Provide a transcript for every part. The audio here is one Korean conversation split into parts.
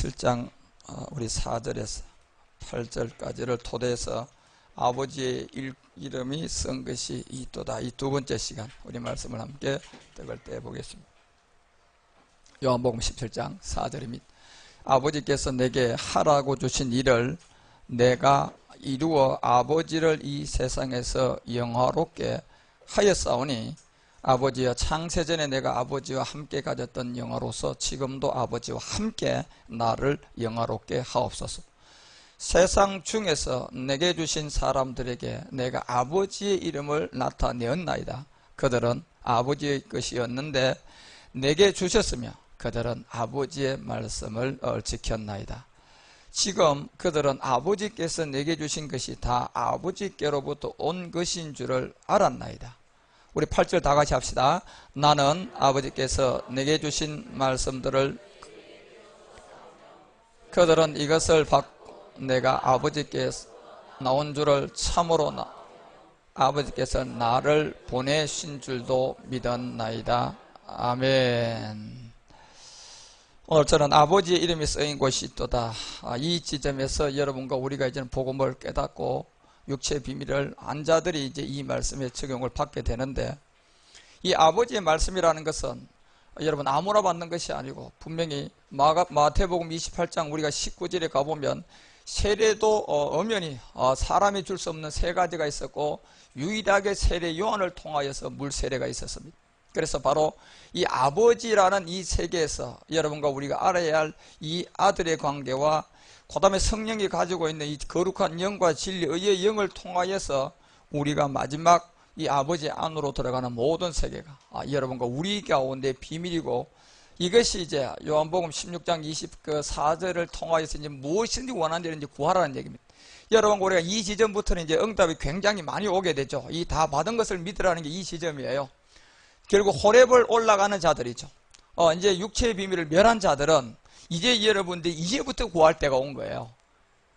7장 우리 4절에서 8절까지를 토대해서 아버지의 이름이 쓴 것이 이또다. 이 두 번째 시간 우리 말씀을 함께 떡을 떼보겠습니다. 요한복음 17장 4절입니다. 아버지께서 내게 하라고 주신 일을 내가 이루어 아버지를 이 세상에서 영화롭게 하였사오니 아버지여, 창세전에 내가 아버지와 함께 가졌던 영화로서 지금도 아버지와 함께 나를 영화롭게 하옵소서. 세상 중에서 내게 주신 사람들에게 내가 아버지의 이름을 나타내었나이다. 그들은 아버지의 것이었는데 내게 주셨으며 그들은 아버지의 말씀을 지켰나이다. 지금 그들은 아버지께서 내게 주신 것이 다 아버지께로부터 온 것인 줄을 알았나이다. 우리 8절 다 같이 합시다. 나는 아버지께서 내게 주신 말씀들을 그들은 이것을 받고 내가 아버지께서 나온 줄을 참으로 아버지께서 나를 보내신 줄도 믿었나이다. 아멘. 오늘 저는 아버지의 이름이 쓰인 곳이 있도다. 이 지점에서 여러분과 우리가 이제는 복음을 깨닫고 육체의 비밀을 안 자들이 이제 이 말씀에 적용을 받게 되는데, 이 아버지의 말씀이라는 것은 여러분 아무나 받는 것이 아니고 분명히 마태복음 28장 우리가 19절에 가보면 세례도 엄연히 사람이 줄 수 없는 세 가지가 있었고 유일하게 세례 요한을 통하여서 물 세례가 있었습니다. 그래서 바로 이 아버지라는 이 세계에서 여러분과 우리가 알아야 할 이 아들의 관계와 그 다음에 성령이 가지고 있는 이 거룩한 영과 진리, 의의 영을 통하여서 우리가 마지막 이 아버지 안으로 들어가는 모든 세계가 여러분과 우리 가운데 비밀이고, 이것이 이제 요한복음 16장 24절을 통하여서 이제 무엇인지 원하는 대로 이제 구하라는 얘기입니다. 여러분, 우리가 이 지점부터는 이제 응답이 굉장히 많이 오게 되죠. 이 다 받은 것을 믿으라는 게 이 지점이에요. 결국 호렙을 올라가는 자들이죠. 이제 육체의 비밀을 멸한 자들은 이제 여러분들이 이제부터 구할 때가 온 거예요.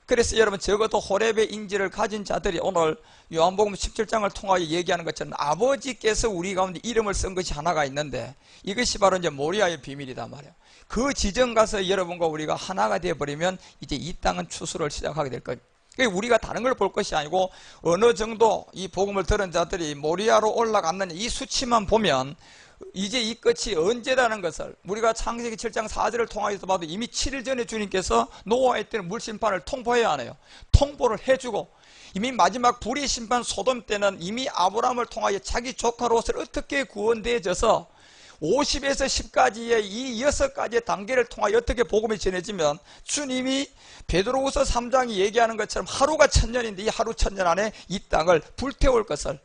그래서 여러분, 적어도 호렙의 인지를 가진 자들이 오늘 요한복음 17장을 통하여 얘기하는 것처럼 아버지께서 우리 가운데 이름을 쓴 것이 하나가 있는데, 이것이 바로 이제 모리아의 비밀이단 말이에요. 그 지점 가서 여러분과 우리가 하나가 되어버리면 이제 이 땅은 추수를 시작하게 될 거예요. 그러니까 우리가 다른 걸 볼 것이 아니고 어느 정도 이 복음을 들은 자들이 모리아로 올라갔느냐, 이 수치만 보면 이제 이 끝이 언제라는 것을 우리가 창세기 7장 4절을 통하여서 봐도 이미 7일 전에 주님께서 노아의 때는 물심판을 통보해야 하네요. 통보를 해주고, 이미 마지막 불의 심판 소돔 때는 이미 아브라함을 통하여 자기 조카 롯을 어떻게 구원되어져서 50에서 10까지의 이 6가지의 단계를 통하여 어떻게 복음이 전해지면 주님이 베드로후서 3장이 얘기하는 것처럼 하루가 1000년인데 이 하루 1000년 안에 이 땅을 불태울 것을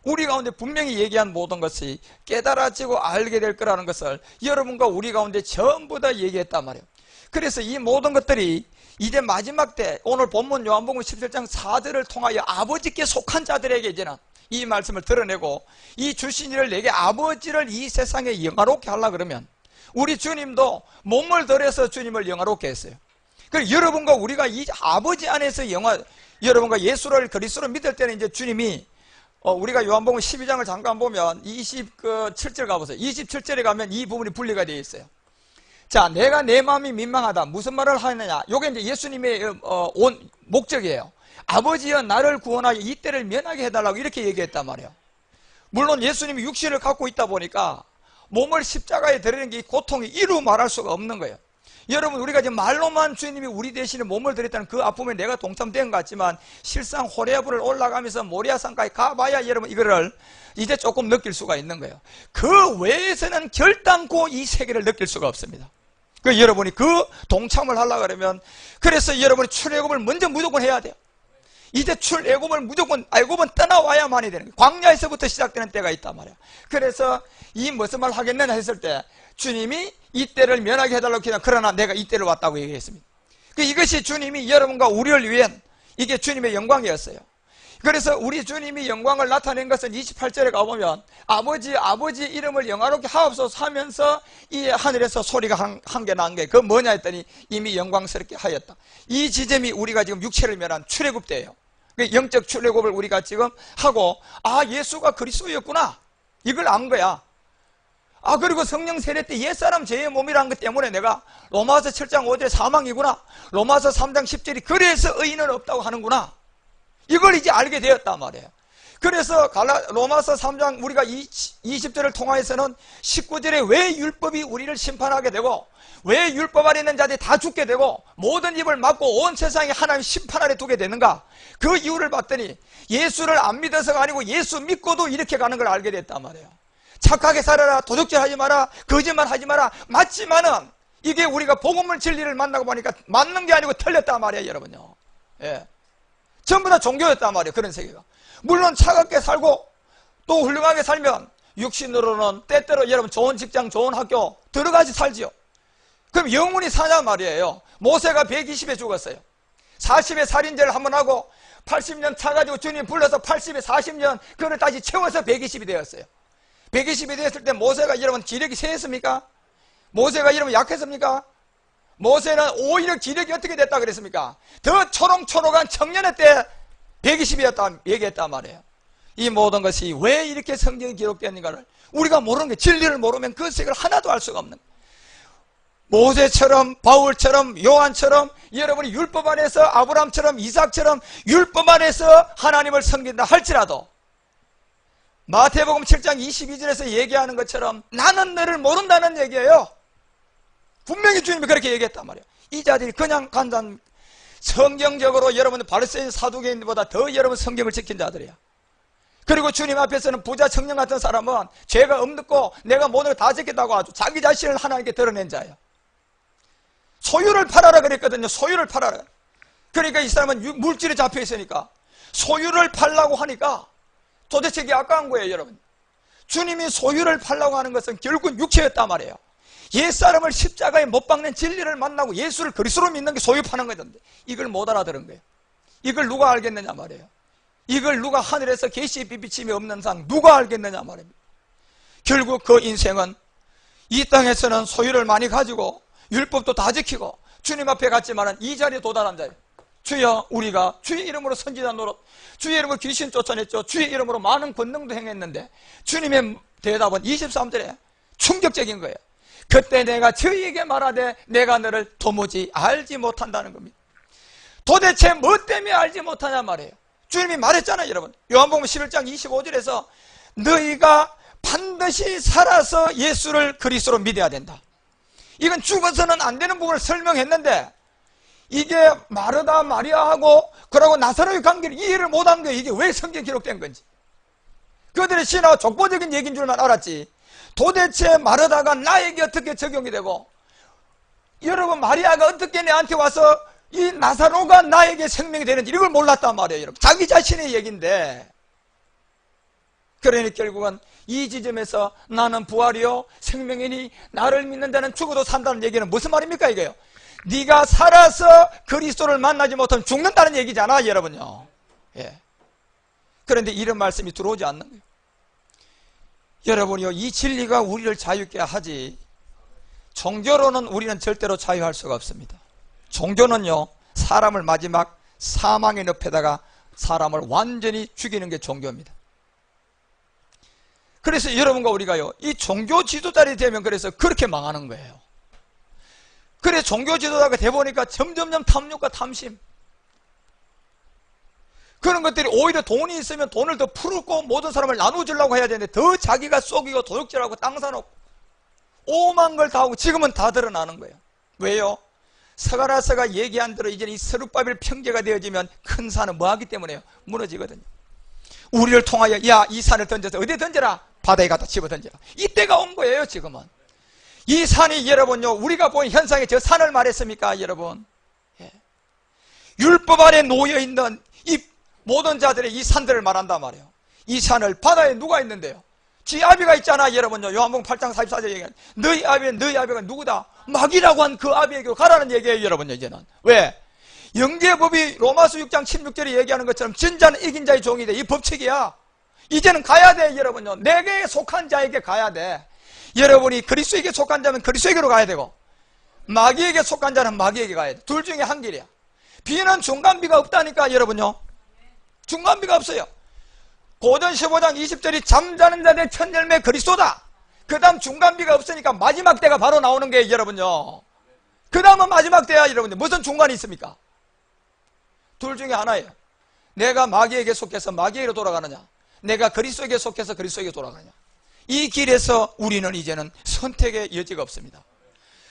우리 가운데 분명히 얘기한 모든 것이 깨달아지고 알게 될 거라는 것을 여러분과 우리 가운데 전부 다 얘기했단 말이에요. 그래서 이 모든 것들이 이제 마지막 때 오늘 본문 요한복음 17장 4절을 통하여 아버지께 속한 자들에게 이제는 이 말씀을 드러내고, 이 주신 일을 내게 아버지를 이 세상에 영화롭게 하려고 그러면 우리 주님도 몸을 들여서 주님을 영화롭게 했어요. 그리고 여러분과 우리가 이 아버지 안에서 여러분과 예수를 그리스도로 믿을 때는 이제 주님이 우리가 요한복음 12장을 잠깐 보면 27절 가보세요. 27절에 가면 이 부분이 분리가 되어 있어요. 자, 내가 내 마음이 민망하다. 무슨 말을 하느냐? 요게 이제 예수님의 온 목적이에요. 아버지여, 나를 구원하여 이 때를 면하게 해달라고 이렇게 얘기했단 말이에요. 물론 예수님이 육신을 갖고 있다 보니까 몸을 십자가에 드리는 게 이 고통이 이루 말할 수가 없는 거예요. 여러분, 우리가 이제 말로만 주님이 우리 대신에 몸을 드렸다는 그 아픔에 내가 동참된 것 같지만 실상 호레아브를 올라가면서 모리아산까지 가봐야 여러분 이거를 이제 조금 느낄 수가 있는 거예요. 그 외에서는 결단코 이 세계를 느낄 수가 없습니다. 그 여러분이 그 동참을 하려고 그러면, 그래서 여러분이 출애굽을 먼저 무조건 해야 돼요. 이제 출애굽을 무조건 애굽은 떠나와야만이 되는 거예요. 광야에서부터 시작되는 때가 있단 말이에요. 그래서 이 무슨 말 하겠느냐 했을 때 주님이 이 때를 면하게 해달라고 기도하면, 그러나 내가 이 때를 왔다고 얘기했습니다. 이것이 주님이 여러분과 우리를 위한 이게 주님의 영광이었어요. 그래서 우리 주님이 영광을 나타낸 것은 28절에 가보면 아버지의 이름을 영화롭게 하옵소서 하면서 이 하늘에서 소리가 한 개 난 게 그 뭐냐 했더니 이미 영광스럽게 하였다. 이 지점이 우리가 지금 육체를 면한 출애굽 때예요. 영적 출애굽을 우리가 지금 하고, 예수가 그리스도였구나 이걸 안 거야. 그리고 성령 세례 때 옛사람 죄의 몸이라는 것 때문에 내가 로마서 7장 5절에 사망이구나, 로마서 3장 10절이 그래서 의인은 없다고 하는구나, 이걸 이제 알게 되었단 말이에요. 그래서 로마서 3장 우리가 20절을 통하여서는 19절에 왜 율법이 우리를 심판하게 되고 왜 율법 아래 있는 자들이 다 죽게 되고 모든 입을 막고 온 세상에 하나님 심판 아래 두게 되는가, 그 이유를 봤더니 예수를 안 믿어서가 아니고 예수 믿고도 이렇게 가는 걸 알게 됐단 말이에요. 착하게 살아라, 도둑질 하지 마라, 거짓말 하지 마라, 맞지만은 이게 우리가 복음을 진리를 만나고 보니까 맞는 게 아니고 틀렸단 말이에요, 여러분요. 예. 전부 다 종교였단 말이에요, 그런 세계가. 물론 차갑게 살고 또 훌륭하게 살면 육신으로는 때때로 여러분 좋은 직장, 좋은 학교 들어가지 살지요. 그럼 영원히 사냐 말이에요. 모세가 120에 죽었어요. 40에 살인죄를 한번 하고 80년 차가지고 주님 불러서 80에 40년 그걸 다시 채워서 120이 되었어요. 120이 되었을 때 모세가 여러분 기력이 세했습니까? 모세가 여러분 약했습니까? 모세는 오히려 기력이 어떻게 됐다 그랬습니까? 더 초롱초롱한 청년의 때 120이었다 얘기했단 말이에요. 이 모든 것이 왜 이렇게 성경에 기록되는가를 우리가 모르는 게, 진리를 모르면 그 색을 하나도 알 수가 없는 거예요. 모세처럼, 바울처럼, 요한처럼 여러분이 율법 안에서 아브라함처럼, 이삭처럼 율법 안에서 하나님을 섬긴다 할지라도 마태복음 7장 22절에서 얘기하는 것처럼 나는 너를 모른다는 얘기예요. 분명히 주님이 그렇게 얘기했단 말이에요. 이 자들이 그냥 간단 성경적으로 여러분은 바리새인 사두개인보다 더 여러분 성경을 지킨 자들이야. 그리고 주님 앞에서는 부자 청년 같은 사람은 죄가 없고 내가 모든 걸 다 지켰다고 아주 자기 자신을 하나님께 드러낸 자예요. 소유를 팔아라 그랬거든요. 소유를 팔아라. 그러니까 이 사람은 물질에 잡혀 있으니까 소유를 팔라고 하니까 도대체 이게 아까운 거예요, 여러분. 주님이 소유를 팔라고 하는 것은 결국은 육체였단 말이에요. 옛사람을 십자가에 못 박는 진리를 만나고 예수를 그리스도로 믿는 게 소유 파는 거던데 이걸 못 알아들은 거예요. 이걸 누가 알겠느냐 말이에요. 이걸 누가 하늘에서 계시의 빛비침이 없는 상 누가 알겠느냐 말입니다. 결국 그 인생은 이 땅에서는 소유를 많이 가지고 율법도 다 지키고 주님 앞에 갔지만은 이 자리에 도달한 자예요. 주여, 우리가 주의 이름으로 선지자 노릇, 주의 이름으로 귀신 쫓아냈죠. 주의 이름으로 많은 권능도 행했는데 주님의 대답은 23절에 충격적인 거예요. 그때 내가 저희에게 말하되 내가 너를 도무지 알지 못한다는 겁니다. 도대체 뭐 때문에 알지 못하냐 말이에요. 주님이 말했잖아요, 여러분. 요한복음 11장 25절에서 너희가 반드시 살아서 예수를 그리스도로 믿어야 된다. 이건 죽어서는 안 되는 부분을 설명했는데 이게 마르다 마리아하고 그러고 나사로의 관계를 이해를 못한 거예요. 이게 왜 성경에 기록된 건지. 그들의 신화와 족보적인 얘기인 줄만 알았지 도대체 마르다가 나에게 어떻게 적용이 되고 여러분 마리아가 어떻게 내한테 와서 이 나사로가 나에게 생명이 되는지 이걸 몰랐단 말이에요, 여러분. 자기 자신의 얘기인데. 그러니 결국은 이 지점에서 나는 부활이요 생명이니 나를 믿는 자는 죽어도 산다는 얘기는 무슨 말입니까 이게요? 네가 살아서 그리스도를 만나지 못하면 죽는다는 얘기잖아, 여러분요. 예. 그런데 이런 말씀이 들어오지 않는 거예요. 여러분이요, 이 진리가 우리를 자유케 하지 종교로는 우리는 절대로 자유할 수가 없습니다. 종교는요 사람을 마지막 사망의 늪에다가 사람을 완전히 죽이는 게 종교입니다. 그래서 여러분과 우리가요 이 종교 지도자들이 되면 그래서 그렇게 망하는 거예요. 그래 종교 지도자가 돼보니까 점점점 탐욕과 탐심 그런 것들이 오히려 돈이 있으면 돈을 더 풀고 모든 사람을 나눠주려고 해야 되는데 더 자기가 속이고 도둑질하고 땅 사놓고 오만 걸 다 하고 지금은 다 드러나는 거예요. 왜요? 서가라서가 얘기한 대로 이제 이 스룹바벨 평제가 되어지면 큰 산은 뭐하기 때문에요? 무너지거든요. 우리를 통하여 야 이 산을 던져서 어디에 던져라? 바다에 갖다 집어 던져라. 이때가 온 거예요. 지금은 이 산이 여러분요 우리가 본 현상에 저 산을 말했습니까 여러분? 예. 율법 아래 놓여있는 이 모든 자들의 이 산들을 말한단 말이에요. 이 산을 바다에 누가 있는데요? 지 아비가 있잖아 여러분요. 요한복음 8장 44절 얘기하는 너희 아비가 누구다? 마귀라고 한 그 아비에게로 가라는 얘기예요 여러분요. 이제는 왜? 영계법이 로마서 6장 16절에 얘기하는 것처럼 진자는 이긴 자의 종이 돼. 이 법칙이야. 이제는 가야 돼 여러분요. 내게 속한 자에게 가야 돼. 여러분이 그리스도에게 속한 자면 그리스도에게로 가야 되고 마귀에게 속한 자는 마귀에게 가야 돼. 둘 중에 한 길이야. 비는 중간비가 없다니까 여러분요. 중간비가 없어요. 고전 15장 20절이 잠자는 자들의 첫 열매 그리스도다. 그 다음 중간비가 없으니까 마지막 때가 바로 나오는 거예요, 여러분요. 그 다음은 마지막 때야, 여러분요. 무슨 중간이 있습니까? 둘 중에 하나예요. 내가 마귀에게 속해서 마귀에게로 돌아가느냐, 내가 그리스도에게 속해서 그리스도에게 돌아가느냐. 이 길에서 우리는 이제는 선택의 여지가 없습니다.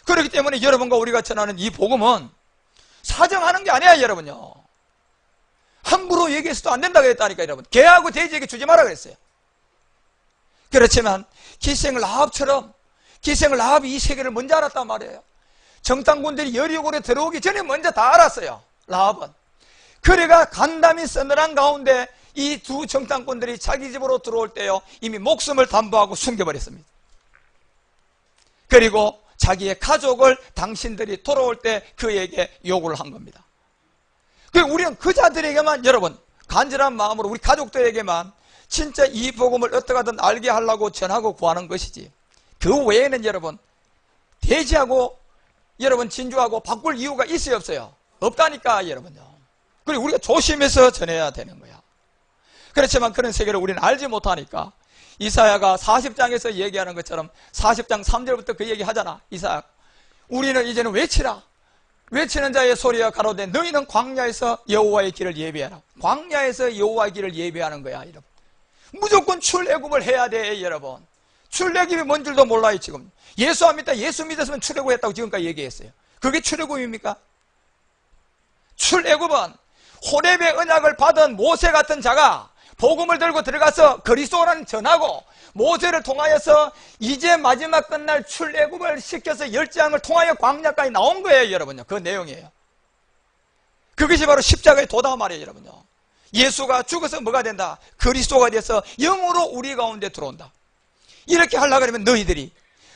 그렇기 때문에 여러분과 우리가 전하는 이 복음은 사정하는 게 아니야, 여러분요. 함부로 얘기해서도 안 된다고 했다니까, 여러분. 개하고 돼지에게 주지 마라 그랬어요. 그렇지만 기생을 라합처럼, 기생을 라합이 이 세계를 먼저 알았단 말이에요. 정탐꾼들이 여리고에 들어오기 전에 먼저 다 알았어요, 라합은. 그래가 간담이 서늘한 가운데 이 두 정탐꾼들이 자기 집으로 들어올 때요, 이미 목숨을 담보하고 숨겨버렸습니다. 그리고 자기의 가족을 당신들이 돌아올 때 그에게 요구를 한 겁니다. 우리는 그 자들에게만, 여러분, 간절한 마음으로 우리 가족들에게만 진짜 이 복음을 어떻게 하든 알게 하려고 전하고 구하는 것이지, 그 외에는 여러분 대지하고 여러분 진주하고 바꿀 이유가 있어요, 없어요? 없다니까, 여러분요. 그리고 우리가 조심해서 전해야 되는 거야. 그렇지만 그런 세계를 우리는 알지 못하니까 이사야가 40장에서 얘기하는 것처럼 40장 3절부터 그 얘기 하잖아. 이사야, 우리는 이제는 외치라. 외치는 자의 소리가 가로되 너희는 광야에서 여호와의 길을 예비하라. 광야에서 여호와의 길을 예비하는 거야, 여러분. 무조건 출애굽을 해야 돼, 여러분. 출애굽이 뭔 줄도 몰라요, 지금. 예수 안 믿다, 예수 믿었으면 출애굽했다고 지금까지 얘기했어요. 그게 출애굽입니까? 출애굽은 호렙의 언약을 받은 모세 같은 자가 복음을 들고 들어가서 그리스도라는 전하고, 모세를 통하여서 이제 마지막 끝날 출애굽을 시켜서 열장을 통하여 광야까지 나온 거예요, 여러분요. 그 내용이에요. 그것이 바로 십자가의 도다 말이에요, 여러분요. 예수가 죽어서 뭐가 된다? 그리스도가 돼서 영으로 우리 가운데 들어온다. 이렇게 하려고 하면 너희들이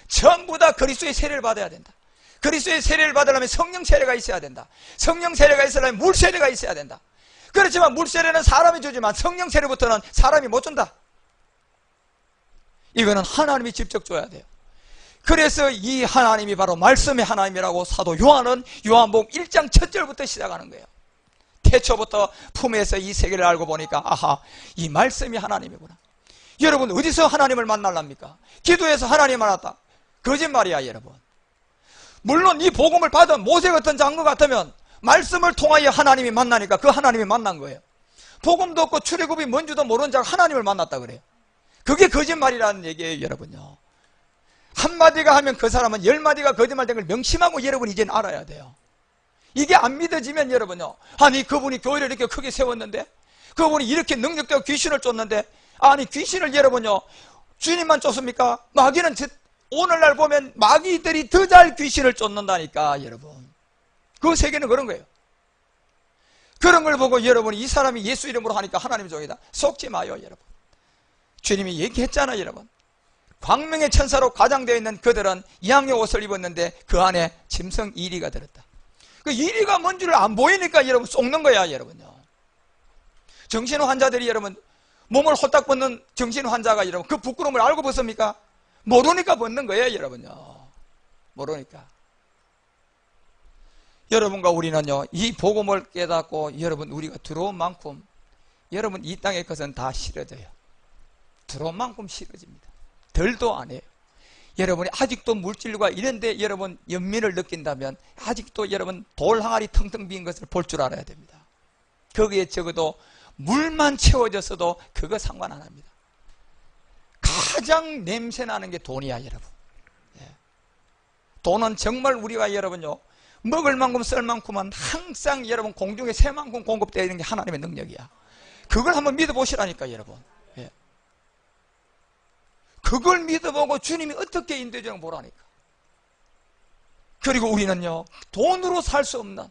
전부 다 그리스도의 세례를 받아야 된다. 그리스도의 세례를 받으려면 성령 세례가 있어야 된다. 성령 세례가 있으려면 물 세례가 있어야 된다. 그렇지만 물 세례는 사람이 주지만 성령 세례부터는 사람이 못 준다. 이거는 하나님이 직접 줘야 돼요. 그래서 이 하나님이 바로 말씀의 하나님이라고 사도 요한은 요한복음 1장 1절부터 시작하는 거예요. 태초부터 품에서 이 세계를 알고 보니까 아하, 이 말씀이 하나님이구나. 여러분, 어디서 하나님을 만날랍니까? 기도해서 하나님 만났다. 거짓말이야, 여러분. 물론 이 복음을 받은 모세 같은 장로 같으면 말씀을 통하여 하나님이 만나니까 그 하나님이 만난 거예요. 복음도 없고 출애굽이 뭔지도 모르는 자가 하나님을 만났다 그래요. 그게 거짓말이라는 얘기예요, 여러분요. 한마디가 하면 그 사람은 10마디가 거짓말된 걸 명심하고 여러분 이제는 알아야 돼요. 이게 안 믿어지면 여러분요, 아니 그분이 교회를 이렇게 크게 세웠는데, 그분이 이렇게 능력되고 귀신을 쫓는데, 아니 귀신을 여러분요 주님만 쫓습니까? 마귀는 오늘날 보면 마귀들이 더 잘 귀신을 쫓는다니까, 여러분. 그 세계는 그런 거예요. 그런 걸 보고 여러분이 이 사람이 예수 이름으로 하니까 하나님의 종이다, 속지 마요, 여러분. 주님이 얘기했잖아요, 여러분. 광명의 천사로 가장되어 있는 그들은 양의 옷을 입었는데 그 안에 짐승 이리가 들었다. 그 이리가 뭔 줄 안 보이니까 여러분 속는 거야, 여러분요. 정신 환자들이 여러분 몸을 홀딱 벗는 정신 환자가 여러분 그 부끄러움을 알고 벗습니까? 모르니까 벗는 거예요, 여러분요. 모르니까. 여러분과 우리는요, 이 복음을 깨닫고 여러분 우리가 들어온 만큼 여러분 이 땅의 것은 다 싫어져요. 들어온 만큼 싫어집니다. 덜도 안 해요. 여러분이 아직도 물질과 이런데 여러분 연민을 느낀다면 아직도 여러분 돌 항아리 텅텅 빈 것을 볼 줄 알아야 됩니다. 거기에 적어도 물만 채워졌어도 그거 상관 안 합니다. 가장 냄새나는 게 돈이야, 여러분. 예. 돈은 정말 우리가 여러분요 먹을 만큼 쓸 만큼은 항상 여러분 공중에 새만큼 공급되어 있는 게 하나님의 능력이야. 그걸 한번 믿어보시라니까, 여러분. 예. 그걸 믿어보고 주님이 어떻게 인도해주는 보라니까. 그리고 우리는요 돈으로 살 수 없는,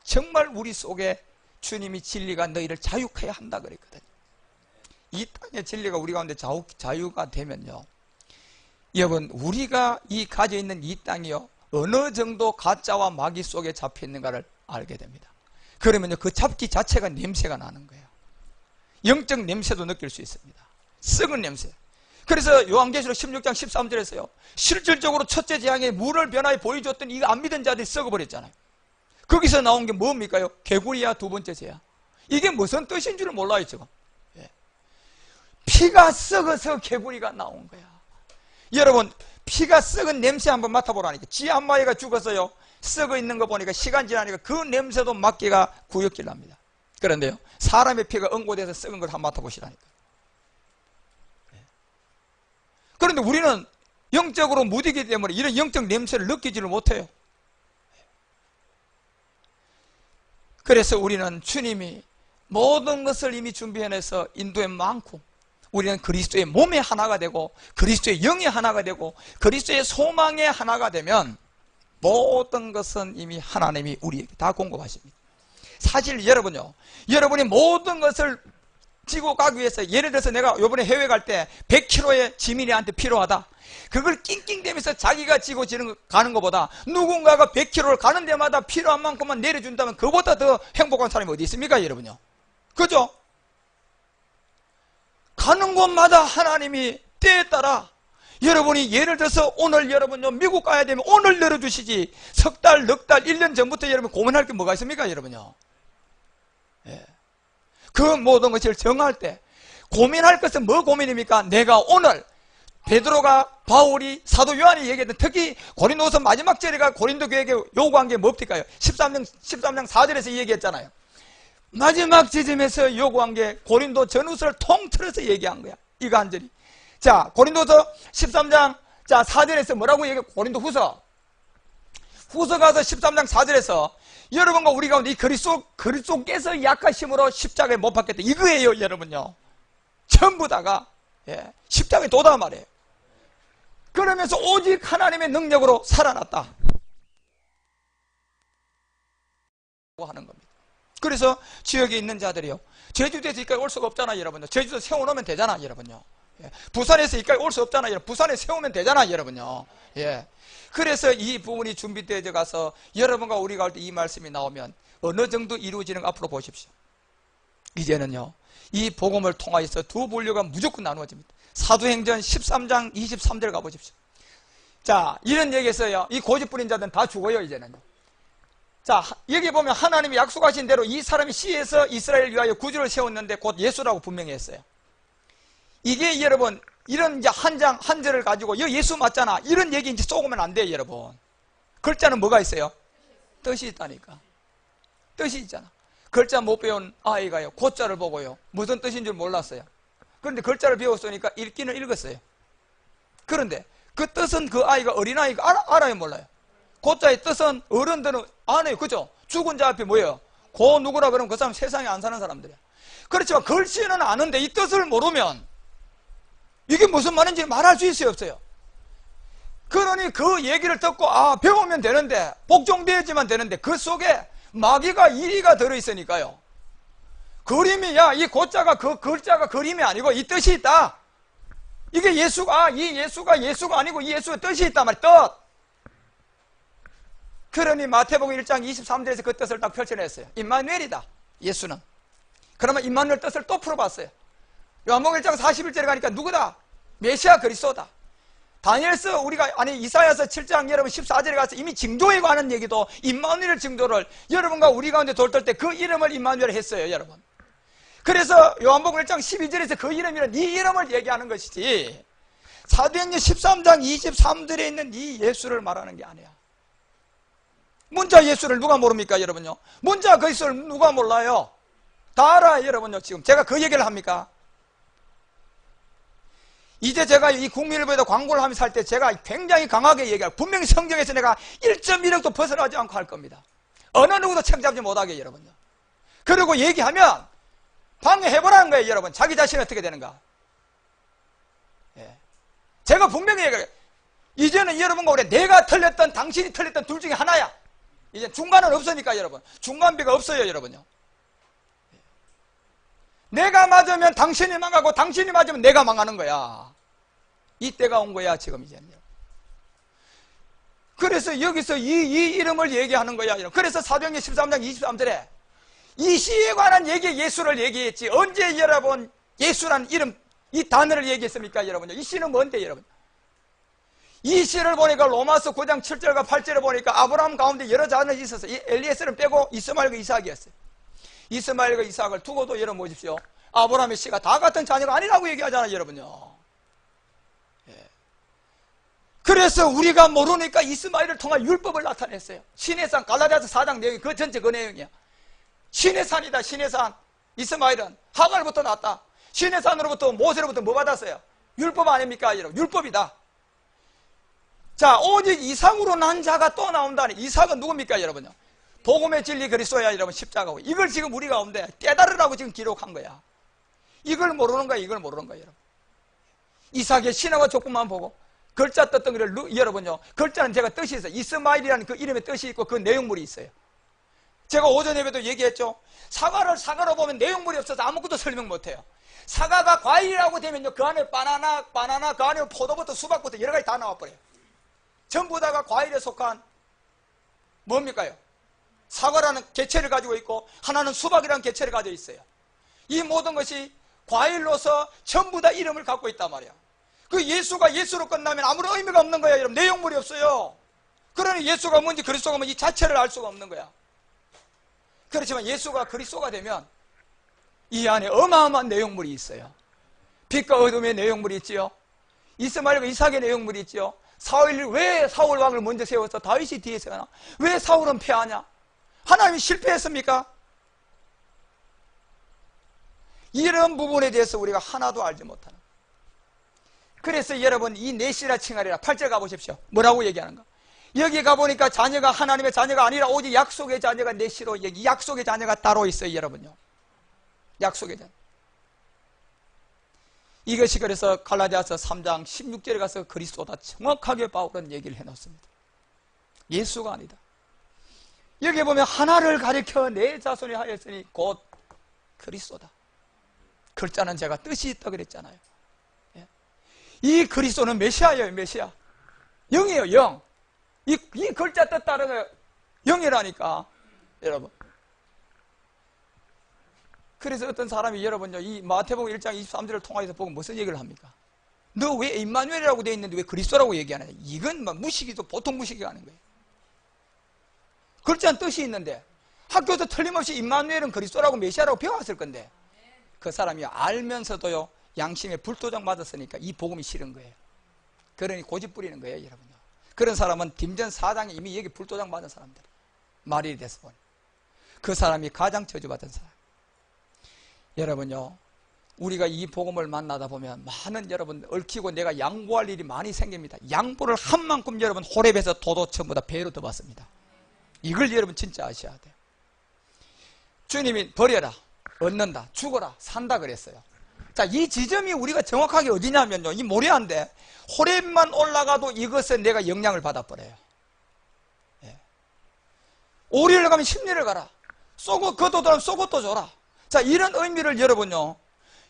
정말 우리 속에 주님이 진리가 너희를 자유케 한다 그랬거든요. 이 땅의 진리가 우리 가운데 자유가 되면요, 여러분 우리가 이 가져 있는 이 땅이요 어느 정도 가짜와 마귀 속에 잡혀 있는가를 알게 됩니다. 그러면요 그 잡기 자체가 냄새가 나는 거예요. 영적 냄새도 느낄 수 있습니다. 썩은 냄새. 그래서 요한계시록 16장 13절에서요 실질적으로 첫째 재앙에 물을 변화해 보여줬더니 이거 안 믿은 자들이 썩어버렸잖아요. 거기서 나온 게 뭡니까요? 개구리야 두 번째 재앙. 이게 무슨 뜻인 줄을 몰라요, 지금. 예. 피가 썩어서 개구리가 나온 거야. 여러분, 피가 썩은 냄새 한번 맡아보라니까. 쥐 한 마리가 죽었어요. 썩어 있는 거 보니까 시간 지나니까 그 냄새도 맡기가 구역질 납니다. 그런데요, 사람의 피가 응고돼서 썩은 걸 한번 맡아보시라니까. 그런데 우리는 영적으로 무디기 때문에 이런 영적 냄새를 느끼지를 못해요. 그래서 우리는 주님이 모든 것을 이미 준비해내서 인도에 많고, 우리는 그리스도의 몸의 하나가 되고 그리스도의 영의 하나가 되고 그리스도의 소망의 하나가 되면 모든 것은 이미 하나님이 우리에게 다 공급하십니다. 사실 여러분요, 여러분이 모든 것을 지고 가기 위해서, 예를 들어서 내가 이번에 해외 갈 때 100kg의 짐이 내한테 필요하다. 그걸 낑낑대면서 자기가 지고 가는 것보다 누군가가 100kg를 가는 데마다 필요한 만큼만 내려준다면 그보다 더 행복한 사람이 어디 있습니까, 여러분요? 그죠? 가는 곳마다 하나님이 때에 따라, 여러분이 예를 들어서 오늘 여러분요, 미국 가야 되면 오늘 내려주시지, 석 달, 넉 달, 1년 전부터 여러분 고민할 게 뭐가 있습니까, 여러분요? 예. 그 모든 것을 정할 때 고민할 것은 뭐 고민입니까? 내가 오늘 베드로가, 바울이, 사도 요한이 얘기했던, 특히 고린도서 마지막 절에가 고린도 교회에게 요구한 게 뭡니까요? 13장 4절에서 얘기했잖아요. 마지막 지점에서 요구한 게 고린도 전후서를 통틀어서 얘기한 거야. 이거 한 절이. 자, 고린도서 13장 4절에서 뭐라고 얘기해? 고린도 후서 가서 13장 4절에서 여러분과 우리 가운데 이 그리스도께서 약하심으로 십자가에 못 박혔다. 이거예요, 여러분요. 전부 다가 십자가에 도다 말이에요. 그러면서 오직 하나님의 능력으로 살아났다 하는 겁니다. 그래서 지역에 있는 자들이요, 제주도에서 여기까지 올 수가 없잖아, 여러분요. 제주도 세워놓으면 되잖아, 여러분요. 부산에서 여기까지 올 수 없잖아, 여러분. 부산에 세우면 되잖아, 여러분요. 그래서 이 부분이 준비되어 가서 여러분과 우리가 할 때 이 말씀이 나오면 어느 정도 이루어지는 거 앞으로 보십시오. 이제는요, 이 복음을 통하여서 두 분류가 무조건 나누어집니다. 사도행전 13장 23절 가보십시오. 자, 이런 얘기에서요, 이 고집부린 자들은 다 죽어요, 이제는요. 자, 여기 보면 하나님이 약속하신 대로 이 사람이 시에서 이스라엘 위하여 구주를 세웠는데 곧 예수라고 분명히 했어요. 이게 여러분, 이런 이제 한 절을 가지고 여 예수 맞잖아, 이런 얘기 이제 쏘으면 안 돼요, 여러분. 글자는 뭐가 있어요? 뜻이 있다니까. 뜻이 있잖아. 글자 못 배운 아이가요, 고자를 보고요, 무슨 뜻인 줄 몰랐어요. 그런데 글자를 배웠으니까 읽기는 읽었어요. 그런데 그 뜻은 그 아이가, 어린아이가 알아요, 몰라요? 고자의 뜻은 어른들은 아네요, 그죠? 죽은 자 앞에 뭐예요? 고 누구라 그러면 그 사람 세상에 안 사는 사람들이야. 그렇지만 글씨는 아는데 이 뜻을 모르면 이게 무슨 말인지 말할 수 있어요, 없어요? 그러니 그 얘기를 듣고 배우면 되는데, 복종되어야지만 되는데 그 속에 마귀가 이리가 들어있으니까요, 그림이, 이 고자가 그 글자가 그림이 아니고 이 뜻이 있다. 이게 예수가, 이 예수가 아니고 이 예수의 뜻이 있단 말이야, 뜻. 그러니 마태복음 1장 23절에서 그 뜻을 딱 펼쳐냈어요. 임마누엘이다, 예수는. 그러면 임마누엘 뜻을 또 풀어봤어요. 요한복음 1장 41절에 가니까 누구다? 메시아 그리스도다. 다니엘서 이사야서 7장 여러분 14절에 가서 이미 징조에 관한 얘기도, 임마누엘 징조를 여러분과 우리 가운데 돌떨 때 그 이름을 임마누엘 했어요, 여러분. 그래서 요한복음 1장 12절에서 그 이름이란 이 이름을 얘기하는 것이지, 사도행전 13장 23절에 있는 이 예수를 말하는 게 아니야. 문자 예수를 누가 모릅니까, 여러분요? 문자 그리스도를 누가 몰라요? 다 알아요, 여러분요. 지금 제가 그 얘기를 합니까? 이제 제가 이 국민일보에다 광고를 하면서 할 때 제가 굉장히 강하게 얘기하고, 분명히 성경에서 내가 1.1억도 벗어나지 않고 할 겁니다. 어느 누구도 책잡지 못하게, 여러분요. 그리고 얘기하면 방해해보라는 거예요, 여러분. 자기 자신이 어떻게 되는가. 제가 분명히 얘기해요. 이제는 여러분과 우리, 내가 틀렸던 당신이 틀렸던 둘 중에 하나야. 이제 중간은 없으니까, 여러분. 중간비가 없어요, 여러분요. 내가 맞으면 당신이 망하고 당신이 맞으면 내가 망하는 거야. 이때가 온 거야, 지금 이제. 그래서 여기서 이 이름을 얘기하는 거야, 여러분. 그래서 사도행전 13장 23절에 이 시에 관한 예수를 얘기했지, 언제 여러분 예수란 이름, 이 단어를 얘기했습니까, 여러분요? 이 시는 뭔데, 여러분? 이 시를 보니까 로마서 9장 7절과 8절을 보니까 아브라함 가운데 여러 자녀이 있었어요. 엘리에셀을 빼고 이스마엘과 이삭이었어요. 이스마엘과 이삭을 두고도 여러분 보십시오, 아브라함의 씨가 다 같은 자녀가 아니라고 얘기하잖아요, 여러분요. 그래서 우리가 모르니까 이스마엘을 통한 율법을 나타냈어요. 시내산, 갈라디아서 4장 내용이 그 전체 그 내용이야. 시내산이다, 시내산. 이스마엘은 하갈부터 났다. 시내산으로부터 모세로부터 뭐 받았어요? 율법 아닙니까? 여러분, 율법이다. 자, 오직 이삭으로 난 자가 또 나온다니. 이삭은 누굽니까, 여러분요? 복음의 진리 그리스도야, 여러분, 십자가고. 이걸 지금 우리가 없는데 깨달으라고 지금 기록한 거야. 이걸 모르는 거야, 이걸 모르는 거야, 여러분. 이삭의 신화와 조금만 보고 글자 떴덩이를 여러분요, 글자는 제가 뜻이 있어요. 이스마엘이라는 그 이름의 뜻이 있고 그 내용물이 있어요. 제가 오전 예배도 얘기했죠. 사과를 사과로 보면 내용물이 없어서 아무것도 설명 못해요. 사과가 과일이라고 되면요, 그 안에 바나나, 그 안에 포도부터 수박부터 여러 가지 다 나와버려요. 전부 다가 과일에 속한 뭡니까요? 사과라는 개체를 가지고 있고 하나는 수박이라는 개체를 가지고 있어요. 이 모든 것이 과일로서 전부 다 이름을 갖고 있단 말이야. 그 예수가 예수로 끝나면 아무런 의미가 없는 거야, 여러분. 내용물이 없어요. 그러니 예수가 뭔지 그리스도가 뭔지 이 자체를 알 수가 없는 거야. 그렇지만 예수가 그리스도가 되면 이 안에 어마어마한 내용물이 있어요. 빛과 어둠의 내용물이 있지요. 이스마엘과 이삭의 내용물이 있지요. 왜 사울 왕을 먼저 세워서 다윗이 뒤에 서나? 왜 사울은 패하냐? 하나님이 실패했습니까? 이런 부분에 대해서 우리가 하나도 알지 못하는. 그래서 여러분, 이 내시라 칭하리라 8절 가보십시오. 뭐라고 얘기하는가? 여기 가보니까 자녀가 하나님의 자녀가 아니라 오직 약속의 자녀가 내시로 얘기. 약속의 자녀가 따로 있어요, 여러분요. 약속의 자녀. 이것이 그래서 갈라디아서 3장 16절에 가서 그리스도다 정확하게 바울은 얘기를 해놓습니다. 예수가 아니다. 여기 보면 하나를 가리켜 내 자손이 하였으니 곧 그리스도다. 글자는 제가 뜻이 있다 그랬잖아요. 이 그리스도는 메시아예요, 메시아. 영이에요, 영. 이 글자 뜻 따르는 영이라니까, 여러분. 그래서 어떤 사람이 여러분요, 이 마태복음 1장 23절을 통해서 보고 무슨 얘기를 합니까? 너 왜 임마누엘이라고 되어 있는데 왜 그리스도라고 얘기하냐? 이건 막 무식이도 보통 무식이 하는 거예요. 글자는 뜻이 있는데 학교도 틀림없이 임마누엘은 그리스도라고 메시아라고 배워왔을 건데 그 사람이 알면서도요, 양심에 불도장 맞았으니까 이 복음이 싫은 거예요. 그러니 고집 부리는 거예요, 여러분요. 그런 사람은 딤전 4장에 이미 여기 불도장 맞은 사람들, 말이 돼서 보니 그 사람이 가장 저주받은 사람. 여러분요, 우리가 이 복음을 만나다 보면 많은 여러분 얽히고 내가 양보할 일이 많이 생깁니다. 양보를 한 만큼 여러분 호렙에서 도도 전부 다 배로 더 받습니다. 이걸 여러분 진짜 아셔야 돼요. 주님이 버려라, 얻는다, 죽어라, 산다 그랬어요. 자, 이 지점이 우리가 정확하게 어디냐면요, 이 모래안데 호렙만 올라가도 이것에 내가 영향을 받아버려요. 예. 오리를 가면 십리를 가라, 쏘고 겉옷도 쏘고또 줘라. 자, 이런 의미를 여러분요,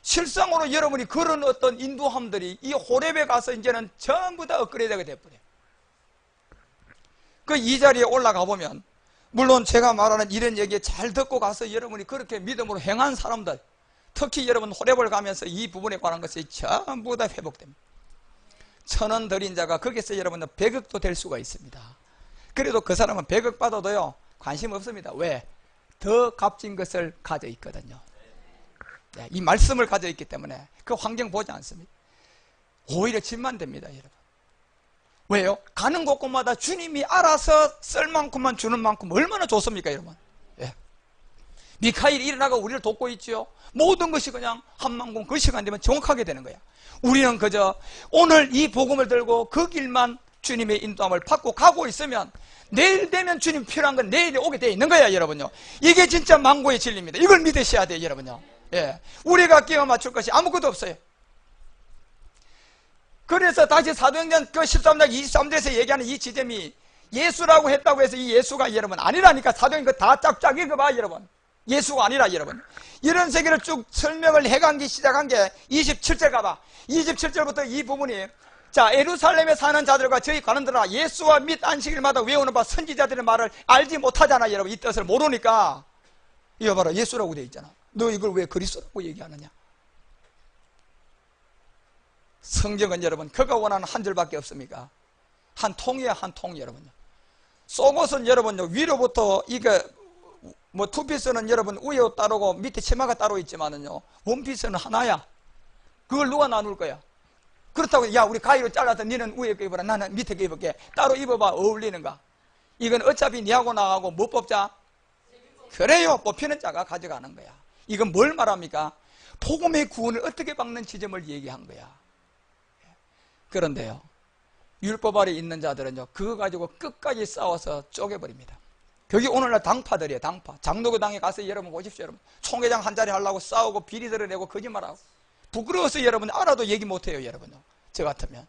실상으로 여러분이 그런 어떤 인도함들이 이 호렙에 가서 이제는 전부 다 업그레이드가 돼버려요. 그 이 자리에 올라가 보면, 물론 제가 말하는 이런 얘기 잘 듣고 가서 여러분이 그렇게 믿음으로 행한 사람들, 특히 여러분 호렙을 가면서 이 부분에 관한 것이 전부 다 회복됩니다. 1,000원 들인 자가 거기서 여러분 100억도 될 수가 있습니다. 그래도 그 사람은 100억 받아도요, 관심 없습니다. 왜? 더 값진 것을 가져 있거든요. 네, 이 말씀을 가져 있기 때문에 그 환경 보지 않습니다. 오히려 집만 됩니다, 여러분. 왜요? 가는 곳곳마다 주님이 알아서 쓸 만큼만 주는 만큼 얼마나 좋습니까, 여러분? 예. 미카엘이 일어나고 우리를 돕고 있지요. 모든 것이 그냥 한만공 그 시간 되면 정확하게 되는 거야. 우리는 그저 오늘 이 복음을 들고 그 길만 주님의 인도함을 받고 가고 있으면 내일 되면 주님 필요한 건 내일이 오게 돼 있는 거야, 여러분요. 이게 진짜 망고의 진리입니다. 이걸 믿으셔야 돼요, 여러분요. 예. 우리가 끼워 맞출 것이 아무것도 없어요. 그래서 다시 사도행전 그 13장 23절에서 얘기하는 이 지점이 예수라고 했다고 해서 이 예수가 여러분 아니라니까. 사도행전 다 짝짝 읽어봐, 여러분. 예수가 아니라, 여러분. 이런 세계를 쭉 설명을 해간기 시작한 게 27절 가봐. 27절부터 이 부분이, 자, 예루살렘에 사는 자들과 저희 관원들아, 예수와 및 안식일마다 외우는 바 선지자들의 말을 알지 못하잖아, 여러분. 이 뜻을 모르니까. 이거 봐라, 예수라고 돼 있잖아. 너 이걸 왜 그리스도라고 얘기하느냐? 성경은 여러분, 그가 원하는 한 줄밖에 없습니까? 한 통이야, 한 통, 여러분요. 속옷은 여러분요, 위로부터 이게 뭐 투피스는 여러분 위에 옷 따르고 밑에 치마가 따로 있지만은요, 원피스는 하나야. 그걸 누가 나눌 거야? 그렇다고 야 우리 가위로 잘라서 너는 위에 거 입어라 나는 밑에 거 입을게 따로 입어봐 어울리는가? 이건 어차피 니하고 나하고 뭐 뽑자? 그래요. 뽑히는 자가 가져가는 거야. 이건 뭘 말합니까? 복음의 구원을 어떻게 받는 지점을 얘기한 거야. 그런데요 율법 아래 있는 자들은요 그거 가지고 끝까지 싸워서 쪼개버립니다. 그게 오늘날 당파들이에요. 당파. 장로교당에 가서 여러분 보십시오. 여러분 총회장 한 자리 하려고 싸우고 비리 드러내고 거짓말하고 부끄러워서 여러분 알아도 얘기 못해요. 여러분요 저 같으면.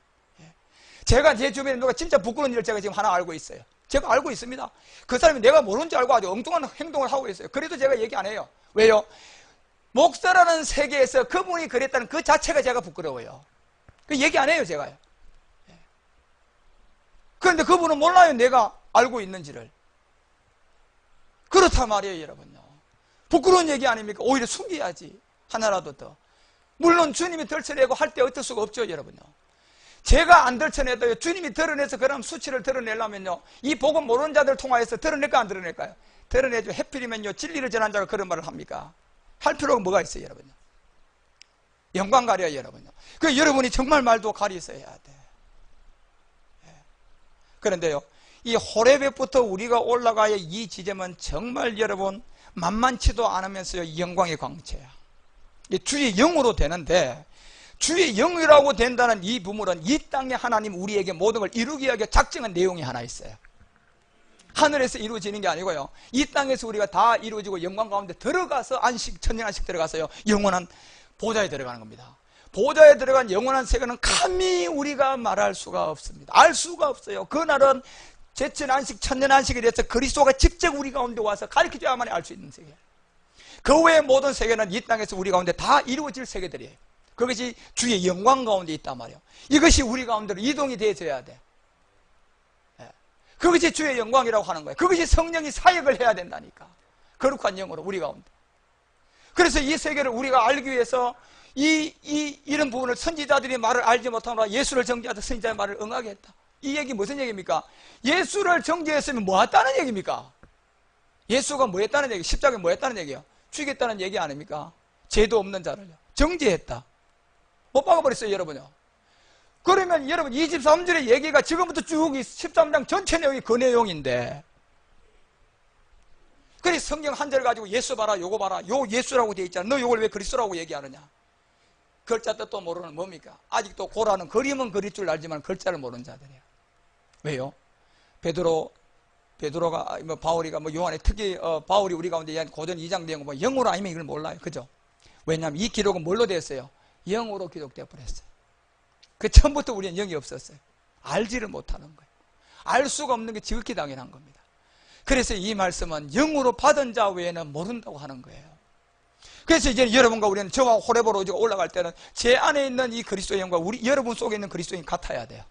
제가 제 주변에 누가 진짜 부끄러운 일을 제가 지금 하나 알고 있어요. 제가 알고 있습니다. 그 사람이 내가 모르는 줄 알고 아주 엉뚱한 행동을 하고 있어요. 그래도 제가 얘기 안 해요. 왜요? 목사라는 세계에서 그분이 그랬다는 그 자체가 제가 부끄러워요. 그 얘기 안 해요 제가요. 그런데 그분은 몰라요 내가 알고 있는지를. 그렇단 말이에요 여러분요. 부끄러운 얘기 아닙니까? 오히려 숨겨야지 하나라도 더. 물론 주님이 덜쳐내고 할 때 어쩔 수가 없죠 여러분요. 제가 안 덜쳐내도요 주님이 드러내서 그럼 수치를 드러내려면요 이 복음 모르는 자들 통하여서 드러낼까 안 드러낼까요? 드러내죠. 해필이면요 진리를 전한 자가 그런 말을 합니까? 할 필요가 뭐가 있어요 여러분요. 영광 가려요 여러분요. 그 여러분이 정말 말도 가리서 해야 돼. 그런데요 이 호레벳부터 우리가 올라가야 이 지점은 정말 여러분 만만치도 않으면서요 영광의 광채야. 주의 영으로 되는데 주의 영이라고 된다는 이 부분은 이 땅에 하나님 우리에게 모든 걸 이루기 위하여 작정한 내용이 하나 있어요. 하늘에서 이루어지는 게 아니고요 이 땅에서 우리가 다 이루어지고 영광 가운데 들어가서 안식 천년안식 들어가서요 영원한 보좌에 들어가는 겁니다. 보좌에 들어간 영원한 세계는 감히 우리가 말할 수가 없습니다. 알 수가 없어요. 그날은 제천안식 천년안식에 대해서 그리스도가 직접 우리 가운데 와서 가르쳐줘야만 알 수 있는 세계. 그 외의 모든 세계는 이 땅에서 우리 가운데 다 이루어질 세계들이에요. 그것이 주의 영광 가운데 있단 말이에요. 이것이 우리 가운데로 이동이 되어져야 돼. 그것이 주의 영광이라고 하는 거예요. 그것이 성령이 사역을 해야 된다니까. 거룩한 영으로 우리 가운데. 그래서 이 세계를 우리가 알기 위해서 이런 부분을 선지자들이 말을 알지 못하노라 예수를 정죄하자 선지자의 말을 응하게 했다. 이 얘기 무슨 얘기입니까? 예수를 정죄했으면 뭐 했다는 얘기입니까? 예수가 뭐 했다는 얘기, 십자가에 뭐 했다는 얘기예요? 죽였다는 얘기 아닙니까? 죄도 없는 자를요 정죄했다. 못 박아버렸어요 여러분요. 그러면 여러분 23절의 얘기가 지금부터 쭉 13장 전체 내용이 그 내용인데 그래 성경 한 절 가지고 예수 봐라 요거 봐라 요 예수라고 되어 있잖아 너 요걸 왜 그리스도라고 얘기하느냐. 글자 뜻도 모르는 뭡니까? 아직도 고라는 그림은 그릴 줄 알지만 글자를 모르는 자들이에요. 왜요? 베드로가 뭐 바울이가 뭐 요한의 특히 바울이 우리 가운데 고전 2장 내용 뭐 영어로 아니면 이걸 몰라요. 그죠? 왜냐하면 이 기록은 뭘로 되었어요? 영어로 기록되어 버렸어요. 그 처음부터 우리는 영이 없었어요. 알지를 못하는 거예요. 알 수가 없는 게 지극히 당연한 겁니다. 그래서 이 말씀은 영으로 받은 자 외에는 모른다고 하는 거예요. 그래서 이제 여러분과 우리는 저와 호레보로 올라갈 때는 제 안에 있는 이 그리스도의 영과 여러분 속에 있는 그리스도의 영이 같아야 돼요.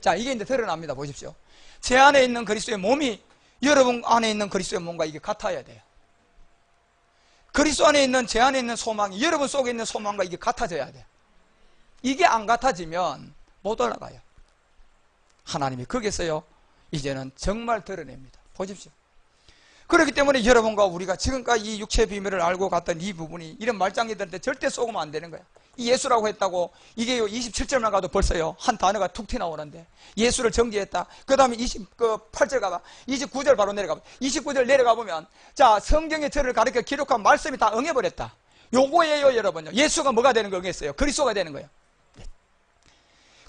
자, 이게 이제 드러납니다. 보십시오. 제 안에 있는 그리스도의 몸이 여러분 안에 있는 그리스도의 몸과 이게 같아야 돼요. 그리스도 안에 있는 제 안에 있는 소망이 여러분 속에 있는 소망과 이게 같아져야 돼요. 이게 안 같아지면 못 올라가요. 하나님이 거기서요 이제는 정말 드러냅니다. 보십시오. 그렇기 때문에 여러분과 우리가 지금까지 이 육체의 비밀을 알고 갔던 이 부분이 이런 말짱이들한테 절대 쏘으면 안 되는 거야. 이 예수라고 했다고 이게요 27절만 가도 벌써요 한 단어가 툭 튀어나오는데 예수를 정죄했다. 그 다음에 28절 가봐 29절 바로 내려가봐 29절 내려가보면 자 성경의 저를 가르쳐 기록한 말씀이 다 응해버렸다. 요거예요 여러분요. 예수가 뭐가 되는 거 응했어요? 그리스도가 되는 거예요.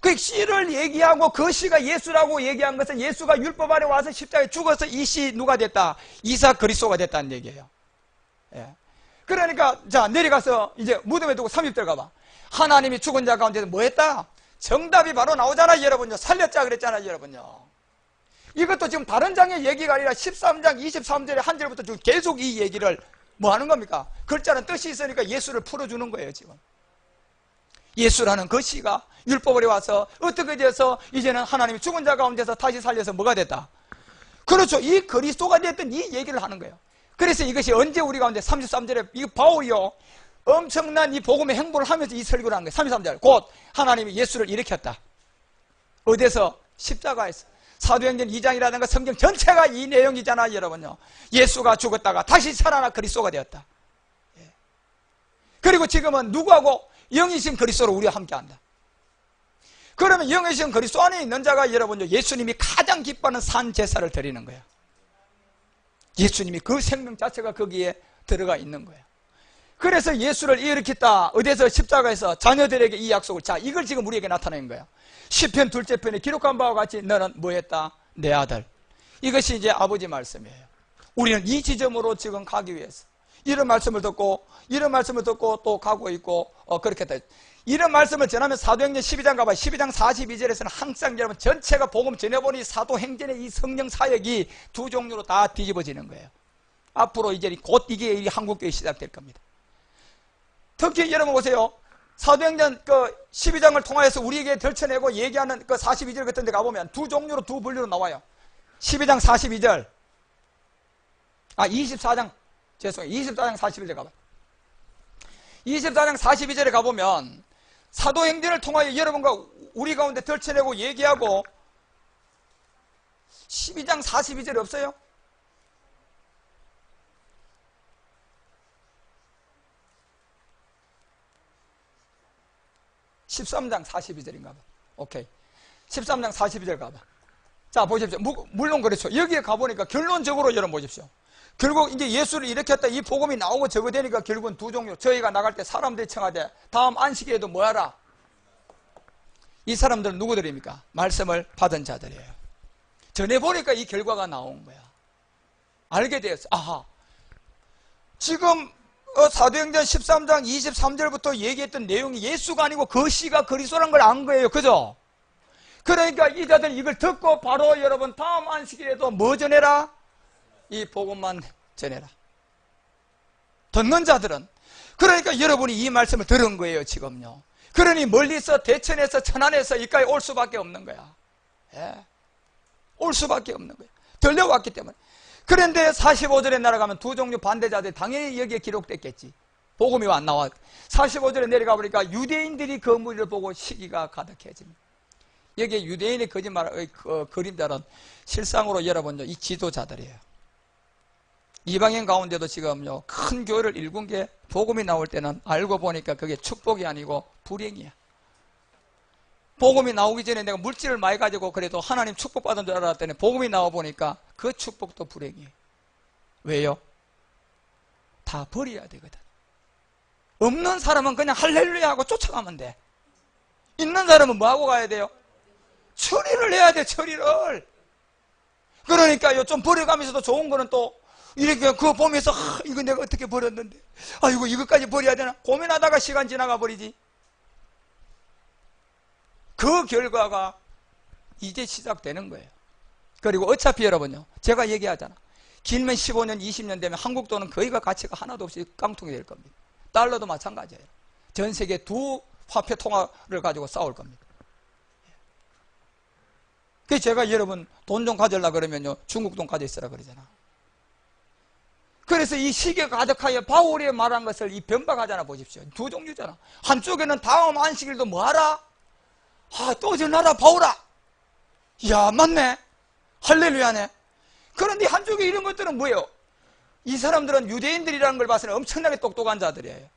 그 씨를 얘기하고 그 씨가 예수라고 얘기한 것은 예수가 율법 아래 와서 십자가에 죽어서 이 씨 누가 됐다? 이사 그리스도가 됐다는 얘기예요. 예. 그러니까 자 내려가서 이제 무덤에 두고 30절 가봐. 하나님이 죽은 자 가운데서 뭐 했다? 정답이 바로 나오잖아요 여러분요. 살렸자 그랬잖아요 여러분요. 이것도 지금 다른 장의 얘기가 아니라 13장 23절의 한 절부터 지금 계속 이 얘기를 뭐 하는 겁니까? 글자는 뜻이 있으니까 예수를 풀어주는 거예요 지금. 예수라는 그 씨가 율법으로 와서 어떻게 돼서 이제는 하나님이 죽은 자 가운데서 다시 살려서 뭐가 됐다? 그렇죠. 이 그리스도가 됐던 이 얘기를 하는 거예요. 그래서 이것이 언제 우리 가운데 33절에 이 바울이요 엄청난 이 복음의 행보를 하면서 이 설교를 한 거예요. 33절 곧 하나님이 예수를 일으켰다. 어디서? 십자가에서. 사도행전 2장이라든가 성경 전체가 이 내용이잖아요 여러분요. 예수가 죽었다가 다시 살아나 그리스도가 되었다. 그리고 지금은 누구하고? 영이신 그리스도로 우리와 함께한다. 그러면 영이신 그리스도 안에 있는 자가 여러분 예수님이 가장 기뻐하는 산 제사를 드리는 거예요. 예수님이 그 생명 자체가 거기에 들어가 있는 거예요. 그래서 예수를 일으켰다. 어디서? 십자가에서 자녀들에게 이 약속을. 자, 이걸 지금 우리에게 나타낸 거예요. 시편 둘째 편에 기록한 바와 같이 너는 뭐 했다? 내 아들. 이것이 이제 아버지 말씀이에요. 우리는 이 지점으로 지금 가기 위해서 이런 말씀을 듣고 또 가고 있고 그렇게 돼. 이런 말씀을 전하면 사도행전 12장 가봐요. 12장 42절에서는 항상 여러분 전체가 복음 전해보니 사도행전의 이 성령 사역이 두 종류로 다 뒤집어지는 거예요. 앞으로 이제 곧 이게 한국교회 시작될 겁니다. 특히 여러분 보세요. 사도행전 그 12장을 통하여서 우리에게 덜쳐내고 얘기하는 그 42절 같은 데 가보면 두 종류로, 두 분류로 나와요. 12장 42절. 24장. 죄송해요. 24장 42절 가봐요. 24장 42절에 가보면 사도행전을 통하여 여러분과 우리 가운데 덜쳐내고 얘기하고 12장 42절에 없어요? (13장 42절인가 봐). 오케이. 13장 42절 가봐. 자, 보십시오. 물론 그렇죠. 여기에 가보니까 결론적으로 여러분 보십시오. 결국 이제 예수를 일으켰다 이 복음이 나오고 저거 되니까 결국은 두 종류. 저희가 나갈 때 사람들이 청하되 다음 안식일에도 뭐 하라? 이 사람들은 누구들입니까? 말씀을 받은 자들이에요. 전해보니까 이 결과가 나온 거야. 알게 되었어. 아하. 지금 사도행전 13장 23절부터 얘기했던 내용이 예수가 아니고 그 시가 그리스도라는 걸 안 거예요. 그죠? 그러니까 이 자들 이걸 듣고 바로 여러분 다음 안식일에도 뭐 전해라? 이 복음만 전해라. 듣는 자들은. 그러니까 여러분이 이 말씀을 들은 거예요, 지금요. 그러니 멀리서 대천에서 천안에서 여기까지 올 수밖에 없는 거야. 예. 올 수밖에 없는 거야. 들려왔기 때문에. 그런데 45절에 날아가면 두 종류 반대자들이 당연히 여기에 기록됐겠지. 복음이 안 나와. 45절에 내려가 보니까 유대인들이 그 무리를 보고 시기가 가득해집니다. 여기에 유대인의 거짓말의 그림자는 실상으로 여러분 이 지도자들이에요. 이방인 가운데도 지금요 큰 교회를 일군 게 복음이 나올 때는 알고 보니까 그게 축복이 아니고 불행이야. 복음이 나오기 전에 내가 물질을 많이 가지고 그래도 하나님 축복받은 줄 알았더니 복음이 나와 보니까 그 축복도 불행이에요. 왜요? 다 버려야 되거든. 없는 사람은 그냥 할렐루야 하고 쫓아가면 돼. 있는 사람은 뭐 하고 가야 돼요? 처리를 해야 돼, 처리를. 그러니까요, 좀 버려가면서도 좋은 거는 또 이렇게 그거 보면서 이거 내가 어떻게 버렸는데 아이고 이것까지 버려야 되나 고민하다가 시간 지나가 버리지. 그 결과가 이제 시작되는 거예요. 그리고 어차피 여러분요 제가 얘기하잖아. 길면 15년 20년 되면 한국 돈은 거의가 가치가 하나도 없이 깡통이 될 겁니다. 달러도 마찬가지예요. 전 세계 두 화폐 통화를 가지고 싸울 겁니다. 그래서 제가 여러분 돈 좀 가져라 그러면요 중국 돈 가져 있으라 그러잖아. 그래서 이 시기가 가득하여 바울이 말한 것을 이 변박하잖아. 보십시오. 두 종류잖아. 한쪽에는 다음 안식일도 뭐하라? 또 전하라 바울아. 야 맞네. 할렐루야네. 그런데 한쪽에 이런 것들은 뭐예요? 이 사람들은 유대인들이라는 걸 봐서는 엄청나게 똑똑한 자들이에요.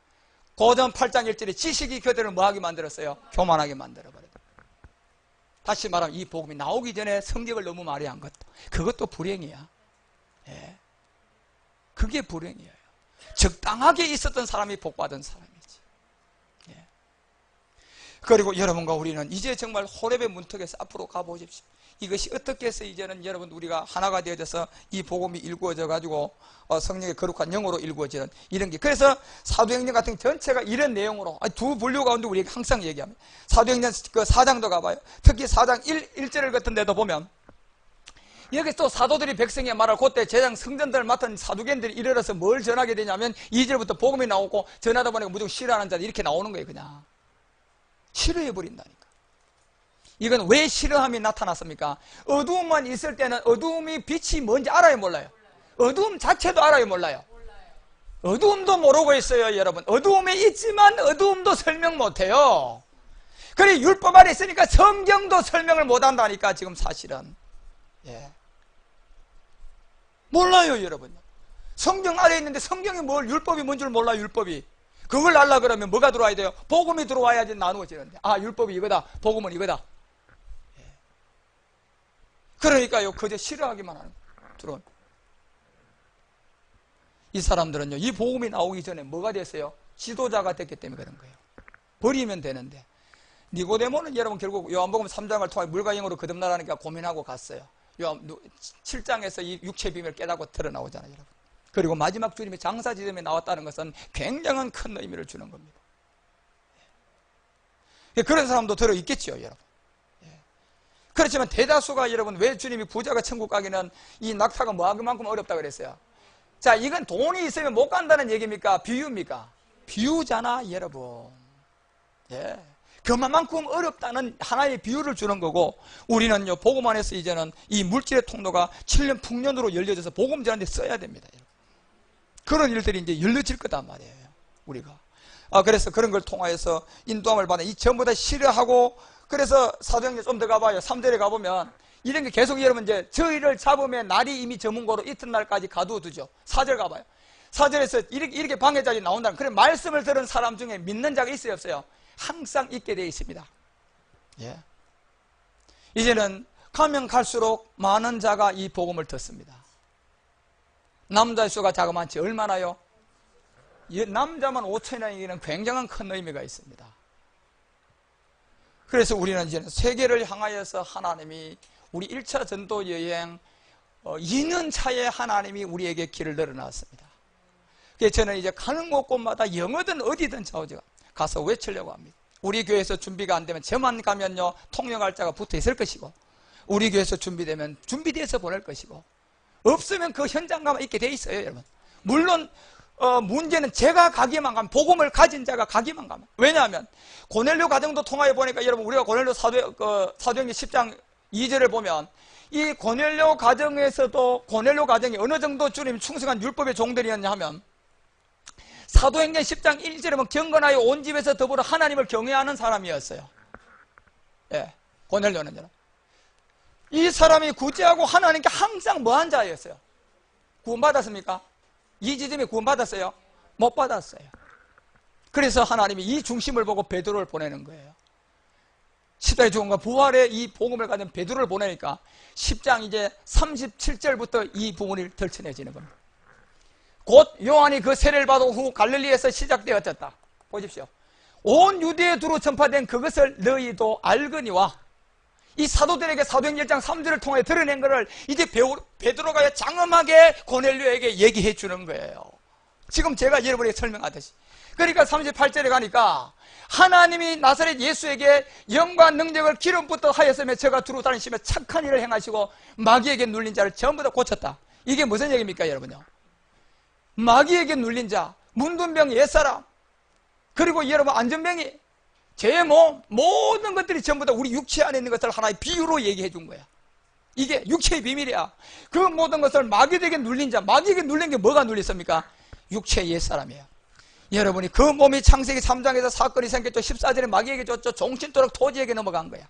고전 8장 1절에 지식이 그들을 뭐하게 만들었어요? 교만하게 만들어버렸어요. 다시 말하면 이 복음이 나오기 전에 성경을 너무 많이 한 것도 그것도 불행이야. 예. 그게 불행이에요. 적당하게 있었던 사람이 복받은 사람이지. 예. 그리고 여러분과 우리는 이제 정말 호렙의 문턱에서 앞으로 가보십시오. 이것이 어떻게 해서 이제는 여러분 우리가 하나가 되어져서 이 복음이 일구어져 가지고 성령의 거룩한 영으로 일구어지는 이런 게. 그래서 사도행전 같은 전체가 이런 내용으로 두 분류 가운데 우리가 항상 얘기합니다. 사도행전 그 4장도 가봐요. 특히 4장 1절 같은 데도 보면 여기 또 사도들이 백성에 말할 그때 제장 성전들을 맡은 사두개인들이 이르러서 뭘 전하게 되냐면 2절부터 복음이 나오고 전하다 보니까 무조건 싫어하는 자들 이렇게 나오는 거예요. 그냥 싫어해버린다니까. 이건 왜 싫어함이 나타났습니까? 어두움만 있을 때는 어두움이 빛이 뭔지 알아요 몰라요? 어두움 자체도 알아요 몰라요? 어두움도 모르고 있어요 여러분. 어두움에 있지만 어두움도 설명 못해요. 그래 율법 아래 있으니까 성경도 설명을 못한다니까 지금 사실은. 예. 몰라요 여러분. 성경 아래 있는데 성경이 뭘 율법이 뭔 줄 몰라요. 율법이 그걸 알라 그러면 뭐가 들어와야 돼요? 복음이 들어와야지 나누어지는데. 아, 율법이 이거다. 복음은 이거다. 그러니까요, 그저 싫어하기만 하는 거예요. 이 사람들은요, 이 복음이 나오기 전에 뭐가 됐어요? 지도자가 됐기 때문에 그런 거예요. 버리면 되는데. 니고데모는 여러분 결국 요한복음 3장을 통해 물과 영으로 거듭나라니까 고민하고 갔어요. 7장에서 이 육체 비밀을 깨닫고 드러나오잖아요, 여러분. 그리고 마지막 주님이 장사 지점에 나왔다는 것은 굉장한 큰 의미를 주는 겁니다. 그런 사람도 들어있겠죠, 여러분. 그렇지만 대다수가 여러분, 왜 주님이 부자가 천국 가기는 이 낙타가 뭐하기만큼 어렵다고 그랬어요? 자, 이건 돈이 있으면 못 간다는 얘기입니까? 비유입니까? 비유잖아, 여러분. 예. 그만큼 어렵다는 하나의 비유를 주는 거고, 우리는요, 복음 안에서 이제는 이 물질의 통로가 7년 풍년으로 열려져서 복음 전하는데 써야 됩니다. 그런 일들이 이제 열려질 거단 말이에요, 우리가. 그래서 그런 걸 통하여서 인도함을 받는, 이 전부 다 싫어하고, 그래서 사도행전 좀 더 가봐요. 3절에 가보면, 이런 게 계속 여러분 이제 저희를 잡으면 날이 이미 저문 고로 이튿날까지 가두어 두죠. 4절 가봐요. 4절에서 이렇게 방해자들이 나온다는, 그래, 말씀을 들은 사람 중에 믿는 자가 있어요, 없어요? 항상 있게 되어 있습니다. 예. 이제는 가면 갈수록 많은 자가 이 복음을 듣습니다. 남자 수가 자그마치 얼마나요? 남자만 5천이라는 굉장한 큰 의미가 있습니다. 그래서 우리는 이제 세계를 향하여서 하나님이 우리 1차 전도 여행 2년 차에 하나님이 우리에게 길을 열어놨습니다. 그래서 저는 이제 가는 곳곳마다 영어든 어디든 자오지가 가서 외치려고 합니다. 우리 교회에서 준비가 안 되면 저만 가면요, 통역할 자가 붙어 있을 것이고, 우리 교회에서 준비되면 준비돼서 보낼 것이고, 없으면 그 현장 가면 있게 돼 있어요, 여러분. 물론 문제는 제가 가기만 가면, 복음을 가진 자가 가기만 가면. 왜냐하면 고넬료 가정도 통하여 보니까, 여러분, 우리가 고넬료 사도행전 10장 2절을 보면, 이 고넬료 가정에서도 고넬료 가정이 어느 정도 주님 충성한 율법의 종들이었냐 하면, 사도행전 10장 1절에 보면 경건하여 온 집에서 더불어 하나님을 경외하는 사람이었어요. 예, 고넬료는. 이 사람이 구제하고 하나님께 항상 뭐한 자였어요? 구원받았습니까? 이 지점에 구원받았어요? 못 받았어요. 그래서 하나님이 이 중심을 보고 베드로를 보내는 거예요. 십자가의 죽음과 부활의 이 복음을 가진 베드로를 보내니까 10장 이제 37절부터 이 부분이 펼쳐내지는 겁니다. 곧 요한이 그 세례를 받은 후 갈릴리에서 시작되었다. 보십시오. 온 유대에 두루 전파된 그것을 너희도 알거니와, 이 사도들에게 사도행전 1장 3절을 통해 드러낸 것을 이제 베드로가 장엄하게 고넬료에게 얘기해 주는 거예요. 지금 제가 여러분에게 설명하듯이. 그러니까 38절에 가니까 하나님이 나사렛 예수에게 영과 능력을 기름부터 하였으며 저가 두루 다니시며 착한 일을 행하시고 마귀에게 눌린 자를 전부 다 고쳤다. 이게 무슨 얘기입니까, 여러분요? 마귀에게 눌린 자, 문둥병 옛사람, 그리고 여러분 안전병이, 죄의 몸, 모든 것들이 전부 다 우리 육체 안에 있는 것을 하나의 비유로 얘기해 준 거야. 이게 육체의 비밀이야. 그 모든 것을 마귀에게 눌린 자, 마귀에게 눌린 게 뭐가 눌렸습니까? 육체의 옛사람이에요. 여러분이 그 몸이 창세기 3장에서 사건이 생겼죠. 14절에 마귀에게 줬죠. 종신토록 토지에게 넘어간 거야.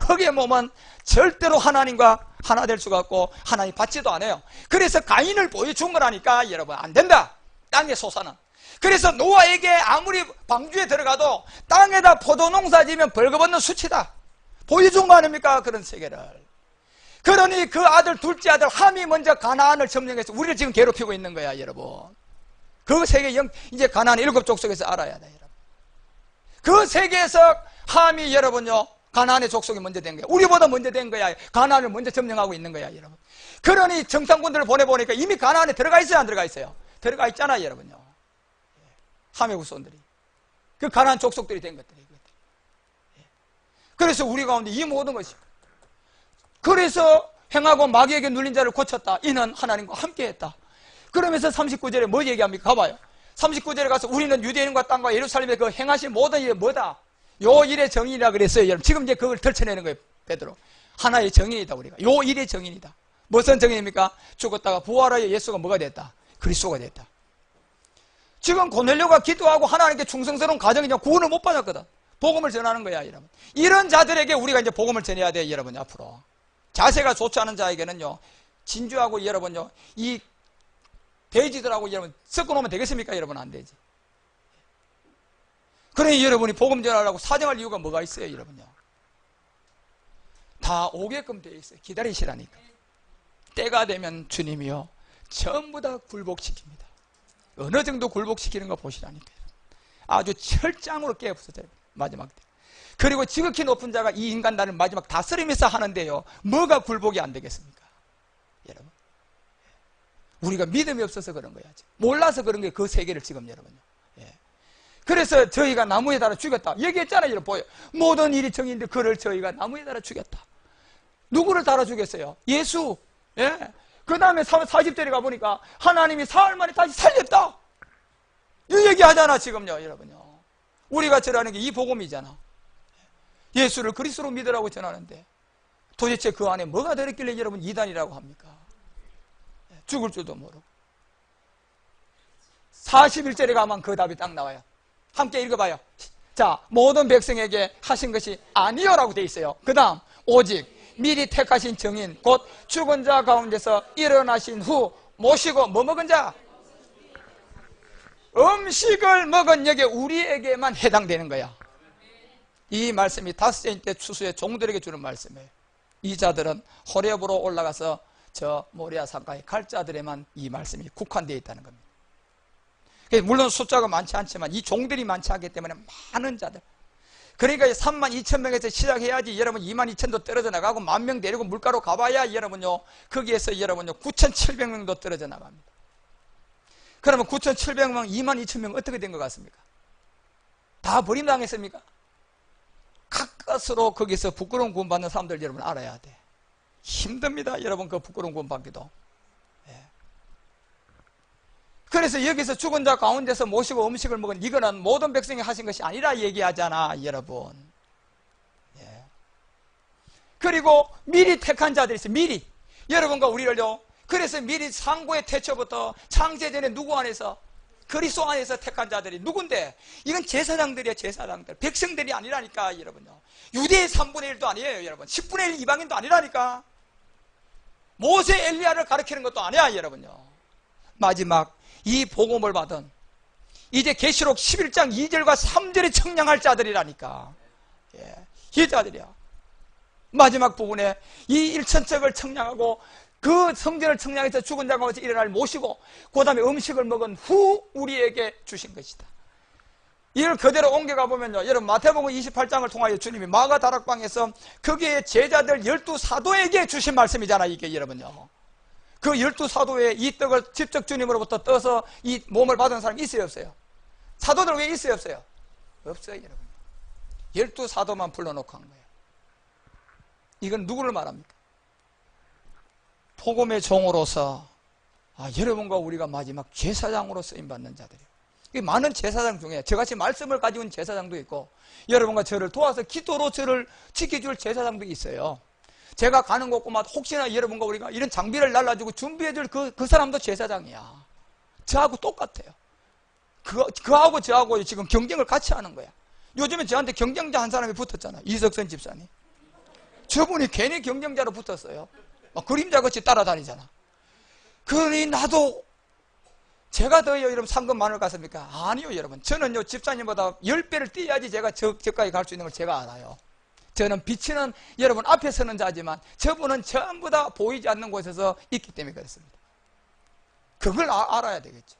흙의 몸은 절대로 하나님과 하나 될 수가 없고 하나님 받지도 않아요. 그래서 가인을 보여준 거라니까, 여러분. 안 된다, 땅의 소사는. 그래서 노아에게 아무리 방주에 들어가도 땅에다 포도농사 지면 벌거벗는 수치다, 보여준 거 아닙니까? 그런 세계를. 그러니 그 아들, 둘째 아들 함이 먼저 가나안을 점령해서 우리를 지금 괴롭히고 있는 거야, 여러분. 그 세계 이제 가나안 7 족속에서 알아야 돼, 여러분. 그 세계에서 함이, 여러분요, 가나안의 족속이 먼저 된 거야. 우리보다 먼저 된 거야. 가나안을 먼저 점령하고 있는 거야, 여러분. 그러니 정상군들을 보내보니까 이미 가나안에 들어가 있어요, 안 들어가 있어요? 들어가 있잖아, 여러분요. 함의 후손들이, 그 가나안 족속들이 된 것들이. 그래서 우리 가운데 이 모든 것이, 그래서 행하고 마귀에게 눌린 자를 고쳤다. 이는 하나님과 함께했다. 그러면서 39절에 뭐 얘기합니까? 가봐요. 39절에 가서 우리는 유대인과 땅과 예루살렘에 그 행하신 모든 일이 뭐다? 요 일의 정인이라 그랬어요, 여러분. 지금 이제 그걸 펼쳐내는 거예요, 베드로. 하나의 정인이다, 우리가. 요 일의 정인이다. 무슨 정인입니까? 죽었다가 부활하여 예수가 뭐가 됐다? 그리스도가 됐다. 지금 고넬료가 기도하고 하나님께 충성스러운 가정이냐, 구원을 못 받았거든. 복음을 전하는 거야, 여러분. 이런 자들에게 우리가 이제 복음을 전해야 돼, 여러분. 앞으로 자세가 좋지 않은 자에게는요, 진주하고 여러분요, 이 돼지들하고 여러분 섞어 놓으면 되겠습니까? 여러분, 안 되지. 그러니 여러분이 복음 전하려고 사정할 이유가 뭐가 있어요, 여러분요? 다 오게끔 되어 있어요. 기다리시라니까. 때가 되면 주님이요 전부 다 굴복시킵니다. 어느 정도 굴복시키는 거 보시라니까요. 아주 철장으로 깨부서져요, 마지막 때. 그리고 지극히 높은 자가 이 인간단을 마지막 다스리면서 하는데요, 뭐가 굴복이 안 되겠습니까? 여러분, 우리가 믿음이 없어서 그런 거야죠. 몰라서 그런 게 그 세계를 지금 여러분요. 예. 그래서 저희가 나무에 달아 죽였다 얘기했잖아요. 여러분 보여요. 모든 일이 정인데 그를 저희가 나무에 달아 죽였다. 누구를 달아 죽였어요? 예수. 예. 그 다음에 40절에 가보니까 하나님이 사흘 만에 다시 살렸다. 이 얘기 하잖아 지금요, 여러분요. 우리가 전하는 게 이 복음이잖아. 예수를 그리스도로 믿으라고 전하는데 도대체 그 안에 뭐가 들었길래 여러분 이단이라고 합니까? 죽을 줄도 모르고. 41절에 가면 그 답이 딱 나와요. 함께 읽어봐요. 자, 모든 백성에게 하신 것이 아니요라고 돼 있어요. 그 다음 오직 미리 택하신 정인 곧 죽은 자 가운데서 일어나신 후 모시고 뭐 먹은 자? 음식을 먹은 여기 우리에게만 해당되는 거야. 이 말씀이 다섯째 때 추수의 종들에게 주는 말씀이에요. 이 자들은 호렙으로 올라가서 저 모리아 산가에 갈 자들에만 이 말씀이 국한되어 있다는 겁니다. 물론 숫자가 많지 않지만 이 종들이 많지 않기 때문에 많은 자들. 그러니까 32,000명에서 시작해야지 여러분 22,000도 떨어져 나가고 10,000명 데리고 물가로 가봐야 여러분요 거기에서 여러분요 9,700명도 떨어져 나갑니다. 그러면 9,700명, 22,000명 어떻게 된 것 같습니까? 다 버림당했습니까? 가까스로 거기서 부끄러운 구원 받는 사람들 여러분 알아야 돼. 힘듭니다, 여러분. 그 부끄러운 구원 받기도. 예. 그래서 여기서 죽은 자 가운데서 모시고 음식을 먹은 이거는 모든 백성이 하신 것이 아니라 얘기하잖아, 여러분. 예. 그리고 미리 택한 자들이 있어요. 미리 여러분과 우리를요. 그래서 미리 상고의 태초부터 창세전에 누구 안에서? 그리스도 안에서 택한 자들이 누군데? 이건 제사장들이야, 제사장들. 백성들이 아니라니까, 여러분요. 유대의 3분의 1도 아니에요, 여러분. 10분의 1 이방인도 아니라니까. 모세 엘리야를 가리키는 것도 아니야, 여러분요. 마지막 이 복음을 받은 이제 계시록 11장 2절과 3절에 청량할 자들이라니까. 예, 이 자들이야. 마지막 부분에 이 일천적을 청량하고 그 성전을 청량해서 죽은 자 가운데서 일어날 모시고 그 다음에 음식을 먹은 후 우리에게 주신 것이다. 이걸 그대로 옮겨가 보면요, 여러분 마태복음 28장을 통하여 주님이 마가 다락방에서 거기에 제자들 12사도에게 주신 말씀이잖아, 이게 여러분요. 그 12사도에 이 떡을 직접 주님으로부터 떠서 이 몸을 받은 사람이 있어요, 없어요? 사도들 왜 있어요, 없어요? 없어요, 여러분. 12사도만 불러놓고 한 거예요. 이건 누구를 말합니까? 복음의 종으로서 여러분과 우리가 마지막 제사장으로 쓰임받는 자들이에요. 많은 제사장 중에 저같이 말씀을 가지고 있는 제사장도 있고 여러분과 저를 도와서 기도로 저를 지켜줄 제사장도 있어요. 제가 가는 곳마다 혹시나 여러분과 우리가 이런 장비를 날라주고 준비해줄 그 사람도 제사장이야. 저하고 똑같아요. 그하고 저하고 지금 경쟁을 같이 하는 거야. 요즘에 저한테 경쟁자 한 사람이 붙었잖아. 이석선 집사님. 저분이 괜히 경쟁자로 붙었어요. 막 그림자같이 따라다니잖아. 그러니 나도 제가 더요 여러분 상금 많을 것 같습니까? 아니요, 여러분. 저는요 집사님보다 10배를 뛰어야지 제가 저까지 갈 수 있는 걸 제가 알아요. 저는 비치는 여러분 앞에 서는 자지만 저분은 전부 다 보이지 않는 곳에서 있기 때문에 그렇습니다. 그걸 알아야 되겠죠.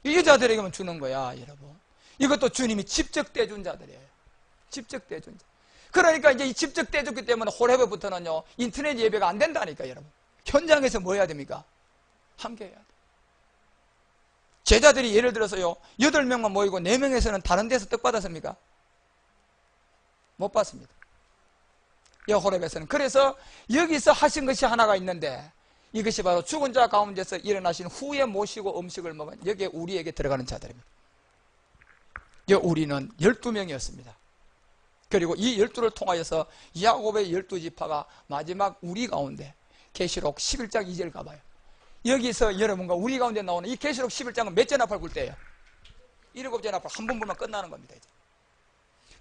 이 여자들에게만 주는 거야, 여러분. 이것도 주님이 직접 떼준 자들이에요. 직접 떼준 자. 그러니까 이제 이 직접 떼줬기 때문에 홀헤브부터는요 인터넷 예배가 안 된다니까, 여러분. 현장에서 뭐 해야 됩니까? 함께 해야 돼. 제자들이 예를 들어서요 8명만 모이고 4명에서는 다른 데서 떡 받았습니까? 못 받습니다. 호렙에서는. 그래서 여기서 하신 것이 하나가 있는데 이것이 바로 죽은 자 가운데서 일어나신 후에 모시고 음식을 먹은 여기에 우리에게 들어가는 자들입니다. 우리는 12명이었습니다. 그리고 이 12를 통하여서 야곱의 12지파가 마지막 우리 가운데 계시록 11장 2절 가봐요. 여기서 여러분과 우리 가운데 나오는 이 계시록 11장은 몇 제나팔 굴 때예요? 7제나팔 한 번 불면 끝나는 겁니다. 이제.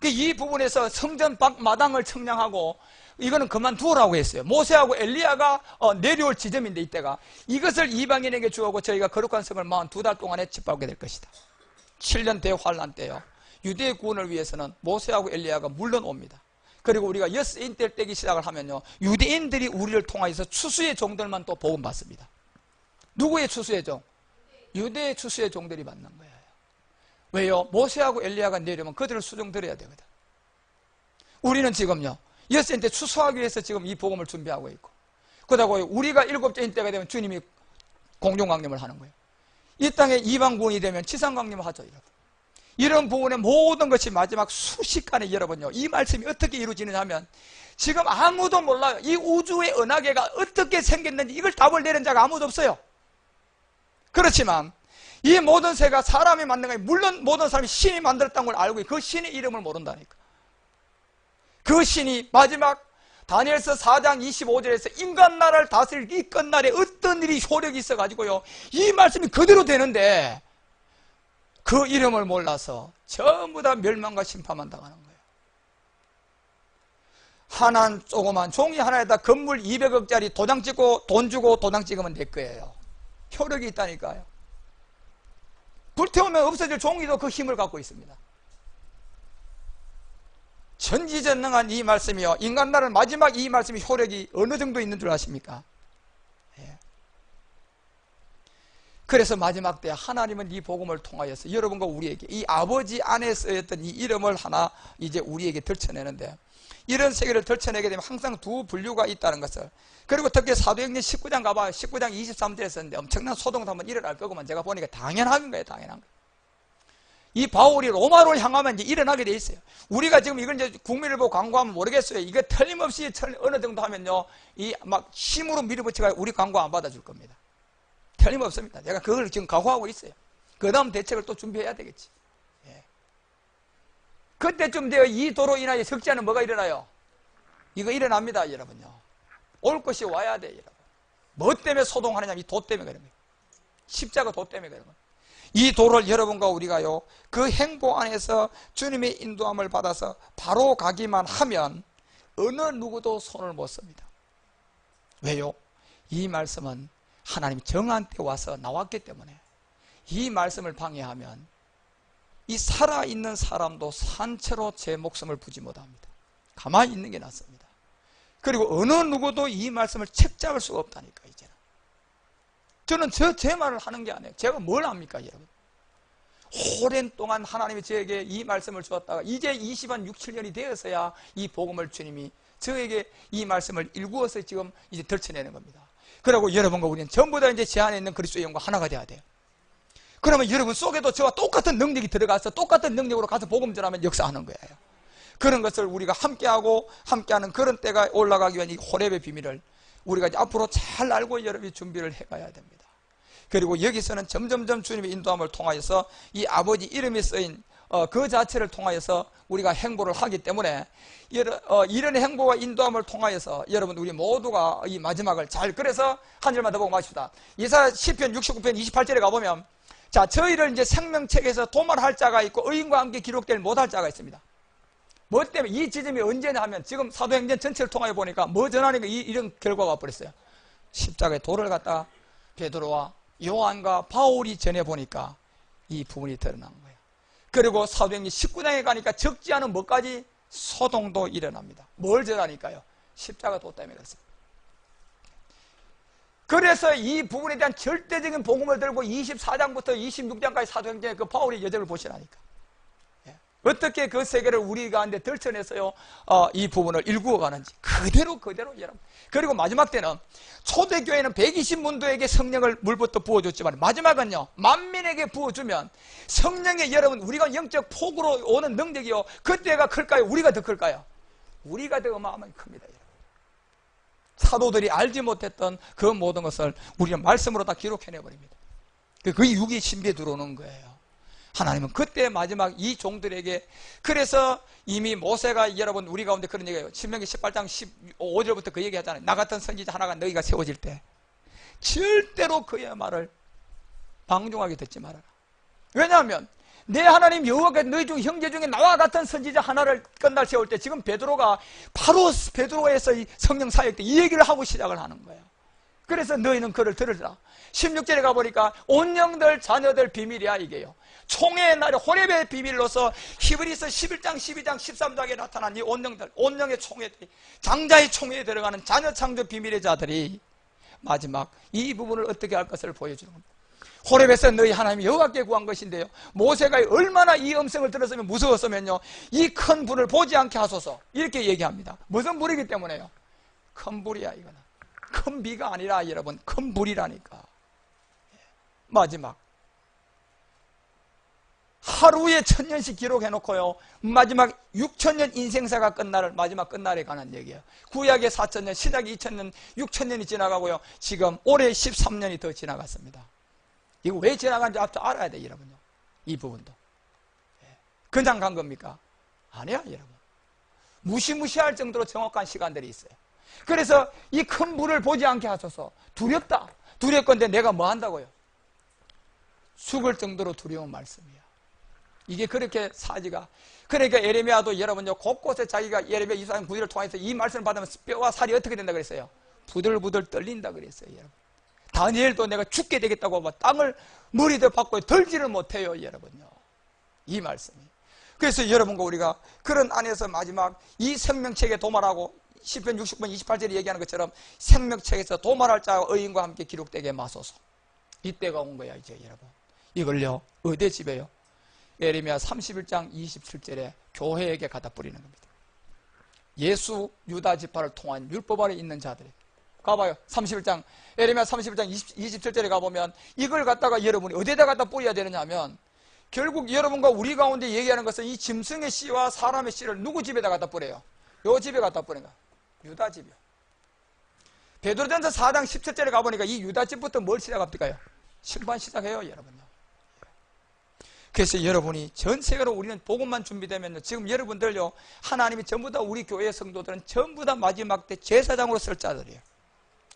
이 부분에서 성전 밖 마당을 청량하고 이거는 그만두라고 했어요. 모세하고 엘리야가 내려올 지점인데 이때가 이것을 이방인에게 주고 저희가 거룩한 성을 42달 동안에 짓밟게 될 것이다. 7년 대환란 때요. 유대의 구원을 위해서는 모세하고 엘리야가 물러옵니다. 그리고 우리가 여스인 때를 떼기 시작을 하면요, 유대인들이 우리를 통하여서 추수의 종들만 또 복음 받습니다. 누구의 추수의 종? 유대의 추수의 종들이 받는 거예요. 왜요? 모세하고 엘리야가 내려오면 그들을 수종 드려야 되거든. 우리는 지금요, 여스인 때 추수하기 위해서 지금 이 복음을 준비하고 있고, 그러다가 우리가 일곱째인 때가 되면 주님이 공중강림을 하는 거예요. 이 땅에 이방 구원이 되면 지상강림을 하죠, 여러분. 이런 부분의 모든 것이 마지막 수식간에 여러분요, 이 말씀이 어떻게 이루어지느냐 하면 지금 아무도 몰라요. 이 우주의 은하계가 어떻게 생겼는지 이걸 답을 내는 자가 아무도 없어요. 그렇지만 이 모든 새가 사람이 만든 거예요. 물론 모든 사람이 신이 만들었다는 걸 알고 그 신의 이름을 모른다니까. 그 신이 마지막 다니엘서 4장 25절에서 인간 나라를 다스릴 이 끝날에 어떤 일이 효력이 있어가지고요, 이 말씀이 그대로 되는데 그 이름을 몰라서 전부 다 멸망과 심판만 당하는 거예요. 하나 조그만 종이 하나에다 건물 200억짜리 도장 찍고 돈 주고 도장 찍으면 될 거예요. 효력이 있다니까요. 불태우면 없어질 종이도 그 힘을 갖고 있습니다. 전지전능한 이 말씀이요, 인간 나라는 마지막 이 말씀이 효력이 어느 정도 있는 줄 아십니까? 예. 그래서 마지막 때 하나님은 이 복음을 통하여서 여러분과 우리에게 이 아버지 안에 쓰였던 이 이름을 하나 이제 우리에게 들춰내는데, 이런 세계를 들춰내게 되면 항상 두 분류가 있다는 것을, 그리고 특히 사도행전 19장 가봐 19장 23절에 썼는데 엄청난 소동도 한번 일어날 거구만 제가 보니까 당연한 거예요. 당연한 거예요. 이 바울이 로마로 향하면 이제 일어나게 돼 있어요. 우리가 지금 이걸 이제 국민일보 광고하면 모르겠어요. 이게 틀림없이 어느 정도 하면요, 이 막 힘으로 밀어붙여가 우리 광고 안 받아줄 겁니다. 틀림없습니다. 제가 그걸 지금 각오하고 있어요. 그 다음 대책을 또 준비해야 되겠지. 예. 그때쯤 되어 이 도로 인하여 석자는 뭐가 일어나요? 이거 일어납니다, 여러분요. 올 것이 와야 돼, 여러분. 뭐 때문에 소동하느냐? 이 도 때문에 그런 거예요. 십자가 도 때문에 그런 거예요. 이 도를 여러분과 우리가요, 그 행보 안에서 주님의 인도함을 받아서 바로 가기만 하면 어느 누구도 손을 못 씁니다. 왜요? 이 말씀은 하나님 정한 때 와서 나왔기 때문에 이 말씀을 방해하면 이 살아있는 사람도 산채로 제 목숨을 부지 못합니다. 가만히 있는 게 낫습니다. 그리고 어느 누구도 이 말씀을 책잡을 수가 없다니까. 이제는 저는 제 말을 하는 게 아니에요. 제가 뭘 압니까, 여러분? 오랜 동안 하나님이 저에게 이 말씀을 주었다가 이제 20한 6, 7년이 되어서야 이 복음을 주님이 저에게 이 말씀을 일구어서 지금 이제 들춰내는 겁니다. 그리고 여러분과 우리는 전부 다 이제 제 안에 있는 그리스도의 영과 하나가 돼야 돼요. 그러면 여러분 속에도 저와 똑같은 능력이 들어가서 똑같은 능력으로 가서 복음 전하면 역사하는 거예요. 그런 것을 우리가 함께하고 함께하는 그런 때가 올라가기 위한 이 호렙의 비밀을 우리가 이제 앞으로 잘 알고 여러분이 준비를 해가야 됩니다. 그리고 여기서는 점점점 주님의 인도함을 통하여서 이 아버지 이름이 쓰인 그 자체를 통하여서 우리가 행보를 하기 때문에 이런 행보와 인도함을 통하여서 여러분 우리 모두가 이 마지막을 잘, 그래서 한 절만 더 보고 마십시다. 이사야 시편 69편 28절에 가보면, 자, 저희를 이제 생명책에서 도말할 자가 있고 의인과 함께 기록될 못할 자가 있습니다. 뭐 때문에 이 지점이 언제냐 하면 지금 사도행전 전체를 통하여 보니까 뭐 전하니까 이런 결과가 와버렸어요. 십자가에 돌을 갖다가 베드로와 요한과 바울이 전해보니까 이 부분이 드러난 거예요. 그리고 사도행전 19장에 가니까 적지 않은 뭐까지 소동도 일어납니다. 뭘 전하니까요? 십자가 도 때문에 그렇습니다. 그래서 이 부분에 대한 절대적인 복음을 들고 24장부터 26장까지 사도행전의 그 바울의 여정을 보시라니까. 어떻게 그 세계를 우리 가운데 들춰내서요, 이 부분을 일구어 가는지 그대로 여러분. 그리고 마지막 때는 초대교회는 120문도에게 성령을 물부터 부어줬지만 마지막은요, 만민에게 부어주면 성령의 여러분, 우리가 영적 폭으로 오는 능력이요, 그때가 클까요? 우리가 더 클까요? 우리가 더 어마어마하게 큽니다, 여러분. 사도들이 알지 못했던 그 모든 것을 우리는 말씀으로 다 기록해내버립니다. 그게 육이 신비에 들어오는 거예요. 하나님은 그때 마지막 이 종들에게, 그래서 이미 모세가 여러분 우리 가운데 그런 얘기예요. 신명기 18장 15절부터 그 얘기 하잖아요. 나 같은 선지자 하나가 너희가 세워질 때 절대로 그의 말을 방종하게 듣지 말아라. 왜냐하면 내 하나님 여호와가 너희 중 형제 중에 나와 같은 선지자 하나를 끝날 세울 때, 지금 베드로가 바로 베드로에서 이 성령 사역 때 이 얘기를 하고 시작을 하는 거예요. 그래서 너희는 그를 들으라. 16절에 가보니까 온영들 자녀들 비밀이야 이게요. 총회의 날에 호렙의 비밀로서 히브리서 11장 12장 13장에 나타난 이 온영들, 온영의 총회들이, 장자의 총회에 들어가는 자녀 창조 비밀의 자들이 마지막 이 부분을 어떻게 할 것을 보여주는 겁니다. 호렙에서 너희 하나님이 여호와께 구한 것인데요, 모세가 얼마나 이 음성을 들었으면 무서웠으면요, 이 큰 불을 보지 않게 하소서 이렇게 얘기합니다. 무슨 불이기 때문에요? 큰 불이야. 이거는 큰 비가 아니라 여러분 큰 불이라니까. 마지막 하루에 1000년씩 기록해놓고요, 마지막 6000년 인생사가 끝날 마지막 끝날에 관한 얘기예요. 구약의 4000년, 신약의 2000년, 6000년이 지나가고요, 지금 올해 13년이 더 지나갔습니다. 이거 왜 지나간지 앞서 알아야 돼요, 여러분요. 이 부분도 그냥 간 겁니까? 아니야, 여러분. 무시무시할 정도로 정확한 시간들이 있어요. 그래서 이 큰 불을 보지 않게 하소서. 두렵다. 두렵건데 내가 뭐 한다고요? 죽을 정도로 두려운 말씀이야. 이게 그렇게 사지가. 그러니까 예레미야도 여러분요, 곳곳에 자기가 예레미야 24장 9절을 통해서 이 말씀을 받으면 뼈와 살이 어떻게 된다 그랬어요? 부들부들 떨린다 그랬어요, 여러분. 다니엘도 내가 죽게 되겠다고 막 땅을 머리도 받고 덜지를 못해요, 여러분요. 이 말씀이. 그래서 여러분과 우리가 그런 안에서 마지막 이 생명책에 도말하고 시편 60번 28절에 얘기하는 것처럼 생명책에서 도말할 자와 의인과 함께 기록되게 마소서. 이때가 온 거야, 이제 여러분. 이걸요, 어디 집에요? 예레미야 31장 27절에 교회에게 갖다 뿌리는 겁니다. 예수 유다 지파를 통한 율법 아래 있는 자들이. 가봐요. 31장, 예레미야 31장 27절에 가보면 이걸 갖다가 여러분이 어디에다 갖다 뿌려야 되느냐 하면, 결국 여러분과 우리 가운데 얘기하는 것은 이 짐승의 씨와 사람의 씨를 누구 집에다 갖다 뿌려요? 요 집에 갖다 뿌린 거야. 유다 집이요. 베드로전서 4장 17절에 가보니까 이 유다 집부터 뭘 시작합니까요? 심판 시작해요, 여러분요. 그래서 여러분이 전 세계로 우리는 복음만 준비되면요, 지금 여러분들요, 하나님이 전부 다 우리 교회 성도들은 전부 다 마지막 때 제사장으로 쓸 자들이에요.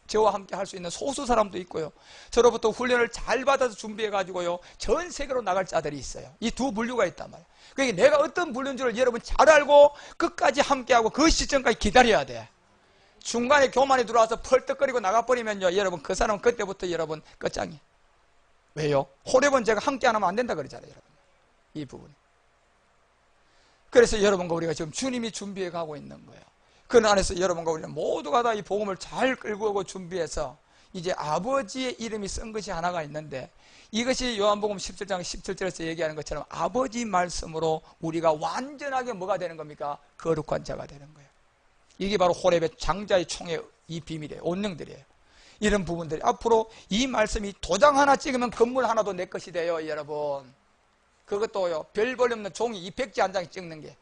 저와 함께 할 수 있는 소수 사람도 있고요, 저로부터 훈련을 잘 받아서 준비해가지고요, 전 세계로 나갈 자들이 있어요. 이 두 분류가 있단 말이에요. 그러니까 내가 어떤 분류인 줄 여러분 잘 알고 끝까지 함께하고 그 시점까지 기다려야 돼. 중간에 교만이 들어와서 펄떡거리고 나가버리면요, 여러분 그 사람은 그때부터 여러분 끝장이에요. 왜요? 호렙은 제가 함께 안 하면 안 된다 그러잖아요, 여러분. 이 부분. 그래서 여러분과 우리가 지금 주님이 준비해 가고 있는 거예요. 그 안에서 여러분과 우리는 모두가 다 이 복음을 잘 끌고 오고 준비해서 이제 아버지의 이름이 쓴 것이 하나가 있는데, 이것이 요한복음 17장 17절에서 얘기하는 것처럼 아버지 말씀으로 우리가 완전하게 뭐가 되는 겁니까? 거룩한 자가 되는 거예요. 이게 바로 호렙의 장자의 총의 이 비밀이에요. 온영들이에요. 이런 부분들이 앞으로 이 말씀이 도장 하나 찍으면 건물 하나도 내 것이 돼요, 여러분. 그것도요, 별 볼 없는 종이 이 백지 한 장 찍는 게,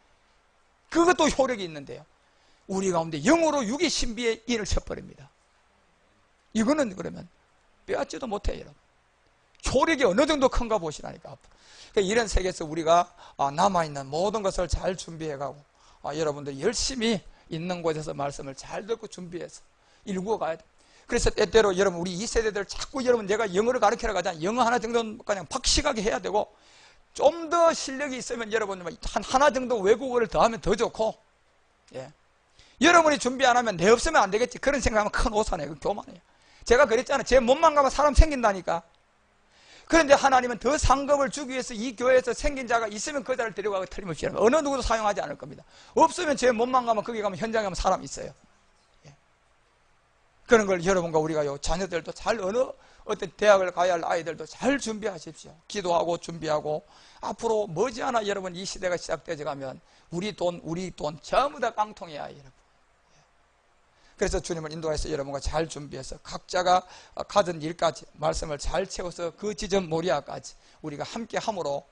그것도 효력이 있는데요, 우리 가운데 영으로 육의 신비의 인을 쳐버립니다. 이거는 그러면 빼앗지도 못해요, 여러분. 효력이 어느 정도 큰가 보시라니까. 그러니까 이런 세계에서 우리가 남아있는 모든 것을 잘 준비해가고, 여러분들 열심히 있는 곳에서 말씀을 잘 듣고 준비해서 일구어 가야 돼. 그래서 때때로 여러분 우리 이 세대들 자꾸 여러분 내가 영어를 가르치러 가자, 영어 하나 정도는 그냥 박식하게 해야 되고, 좀 더 실력이 있으면 여러분 하나 정도 외국어를 더 하면 더 좋고, 예. 여러분이 준비 안 하면 내 없으면 안 되겠지, 그런 생각하면 큰 오산이에요. 교만이에요. 제가 그랬잖아요. 제 몸만 가면 사람 생긴다니까. 그런데 하나님은 더 상급을 주기 위해서 이 교회에서 생긴 자가 있으면 그 자를 데려가고 틀림없이 어느 누구도 사용하지 않을 겁니다. 없으면 제 몸만 가면 거기 가면 현장에 가면 사람이 있어요. 예. 그런 걸 여러분과 우리가요, 자녀들도 잘 어떤 대학을 가야 할 아이들도 잘 준비하십시오. 기도하고 준비하고, 앞으로 머지않아 여러분 이 시대가 시작되어 가면 우리 돈 전부 다 깡통이야, 여러분. 그래서 주님을 인도해서 여러분과 잘 준비해서 각자가 가진 일까지 말씀을 잘 채워서 그 지점 모리아까지 우리가 함께 함으로,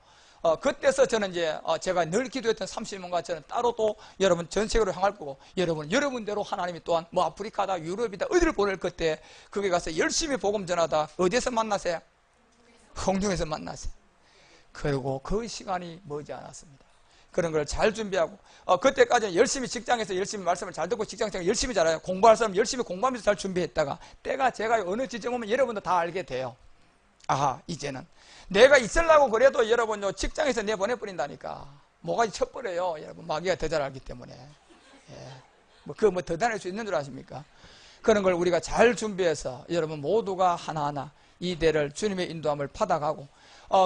그때서 저는 이제 제가 늘 기도했던 30년과 저는 따로 또 여러분 전 세계로 향할 거고, 여러분대로 하나님이 또한 뭐 아프리카다 유럽이다 어디를 보낼 그때 거기 가서 열심히 복음 전하다 어디에서 만나세요? 홍중에서 만나세요. 그리고 그 시간이 머지 않았습니다. 그런 걸 잘 준비하고, 그때까지는 열심히 직장에서 열심히 말씀을 잘 듣고 직장생활 열심히 잘해요. 공부할 사람 열심히 공부하면서 잘 준비했다가 때가 제가 어느 지점 오면 여러분도 다 알게 돼요. 아하, 이제는 내가 있으려고 그래도 여러분요 직장에서 내보내버린다니까. 뭐가 쳐버려요, 여러분. 마귀가 더 잘 알기 때문에. 예. 더 다닐 수 있는 줄 아십니까? 그런 걸 우리가 잘 준비해서 여러분 모두가 하나하나 이대를 주님의 인도함을 받아가고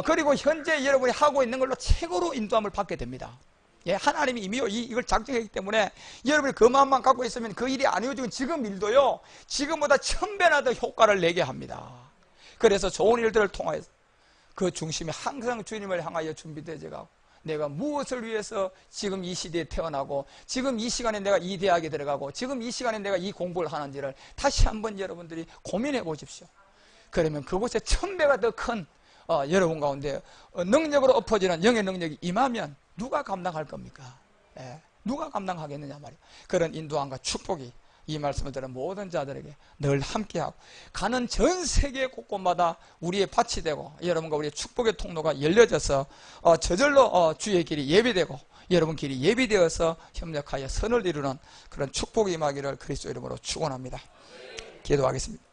그리고 현재 여러분이 하고 있는 걸로 최고로 인도함을 받게 됩니다. 예, 하나님이 이미 이걸 작정했기 때문에 여러분이 그 마음만 갖고 있으면 그 일이 안 이루어지고 지금 일도요 지금보다 1000배나 더 효과를 내게 합니다. 그래서 좋은 일들을 통하여서 그 중심이 항상 주님을 향하여 준비되어 가고 내가 무엇을 위해서 지금 이 시대에 태어나고 지금 이 시간에 내가 이 대학에 들어가고 지금 이 시간에 내가 이 공부를 하는지를 다시 한번 여러분들이 고민해 보십시오. 그러면 그곳에 1000배가 더 큰 여러분 가운데 능력으로 엎어지는 영의 능력이 임하면 누가 감당할 겁니까? 예, 누가 감당하겠느냐 말이에요. 그런 인도함과 축복이 이 말씀을 들은 모든 자들에게 늘 함께하고 가는 전 세계 곳곳마다 우리의 밭이 되고 여러분과 우리의 축복의 통로가 열려져서 저절로 주의 길이 예비되고 여러분 길이 예비되어서 협력하여 선을 이루는 그런 축복이 임하기를 그리스도 이름으로 축원합니다. 기도하겠습니다.